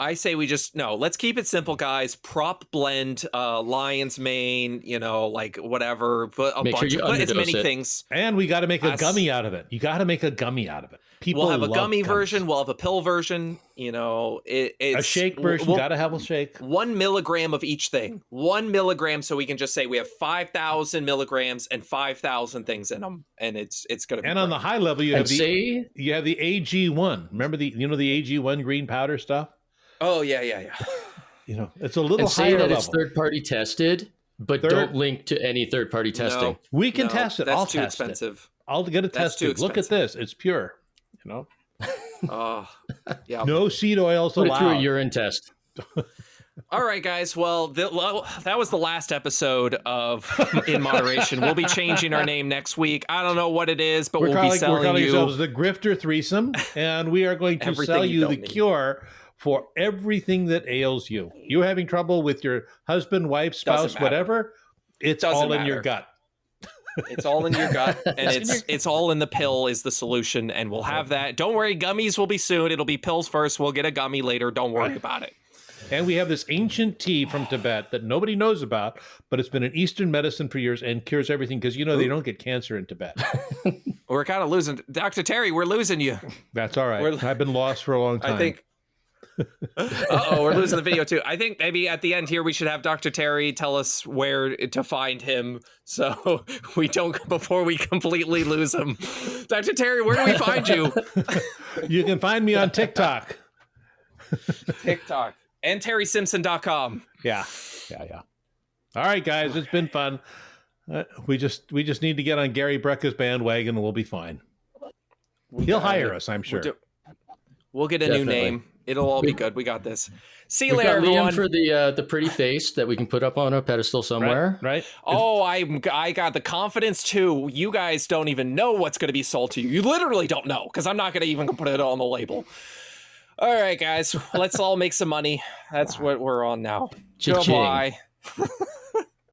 I say let's keep it simple, guys. Prop blend, lion's mane, like whatever. Put as many things. And we got to make a gummy out of it. You got to make a gummy out of it. We'll have a gummy version. We'll have a pill version. It's a shake version. Got to have a shake. 1 milligram of each thing. 1 milligram, so we can just say we have 5,000 milligrams and 5,000 things in them, and it's going to be. And on the high level, you have the AG1. Remember the AG1 green powder stuff? Oh, yeah. It's a little and say higher that level. It's third-party tested, but don't link to any third-party testing. We can test it. I'll test expensive. It. I'll get it tested. Look at this. It's pure. Yeah. No seed oils allowed. Put it through a urine test. All right, guys. Well, that was the last episode of In Moderation. We'll be changing our name next week. I don't know what it is, but we're calling ourselves the Grifter Threesome, and we are going to sell you the cure for everything that ails you. You're having trouble with your husband, wife, spouse, whatever. It's all in your gut. It's all in your gut, and it's all in the pill is the solution, and we'll have that. Don't worry, gummies will be soon. It'll be pills first. We'll get a gummy later. Don't worry about it. And we have this ancient tea from Tibet that nobody knows about, but it's been an Eastern medicine for years and cures everything because, they don't get cancer in Tibet. We're kind of losing. Dr. Terry, we're losing you. That's all right. I've been lost for a long time. I think. We're losing the video too. I think maybe at the end here we should have Dr. Terry tell us where to find him so we don't before we completely lose him. Dr. Terry, where do we find you? You can find me on TikTok. And TerrySimpson.com. Yeah. All right, guys, it's been fun. We just need to get on Gary Brecka's bandwagon and we'll be fine. He'll hire us, I'm sure. We'll get a new name. It'll all be good. We got this. See you later, everyone. Liam for the pretty face that we can put up on a pedestal somewhere. Right. Oh, I got the confidence too. You guys don't even know what's going to be sold to you. You literally don't know because I'm not going to even put it on the label. All right, guys. Let's all make some money. That's what we're on now. Cha-ching. Goodbye.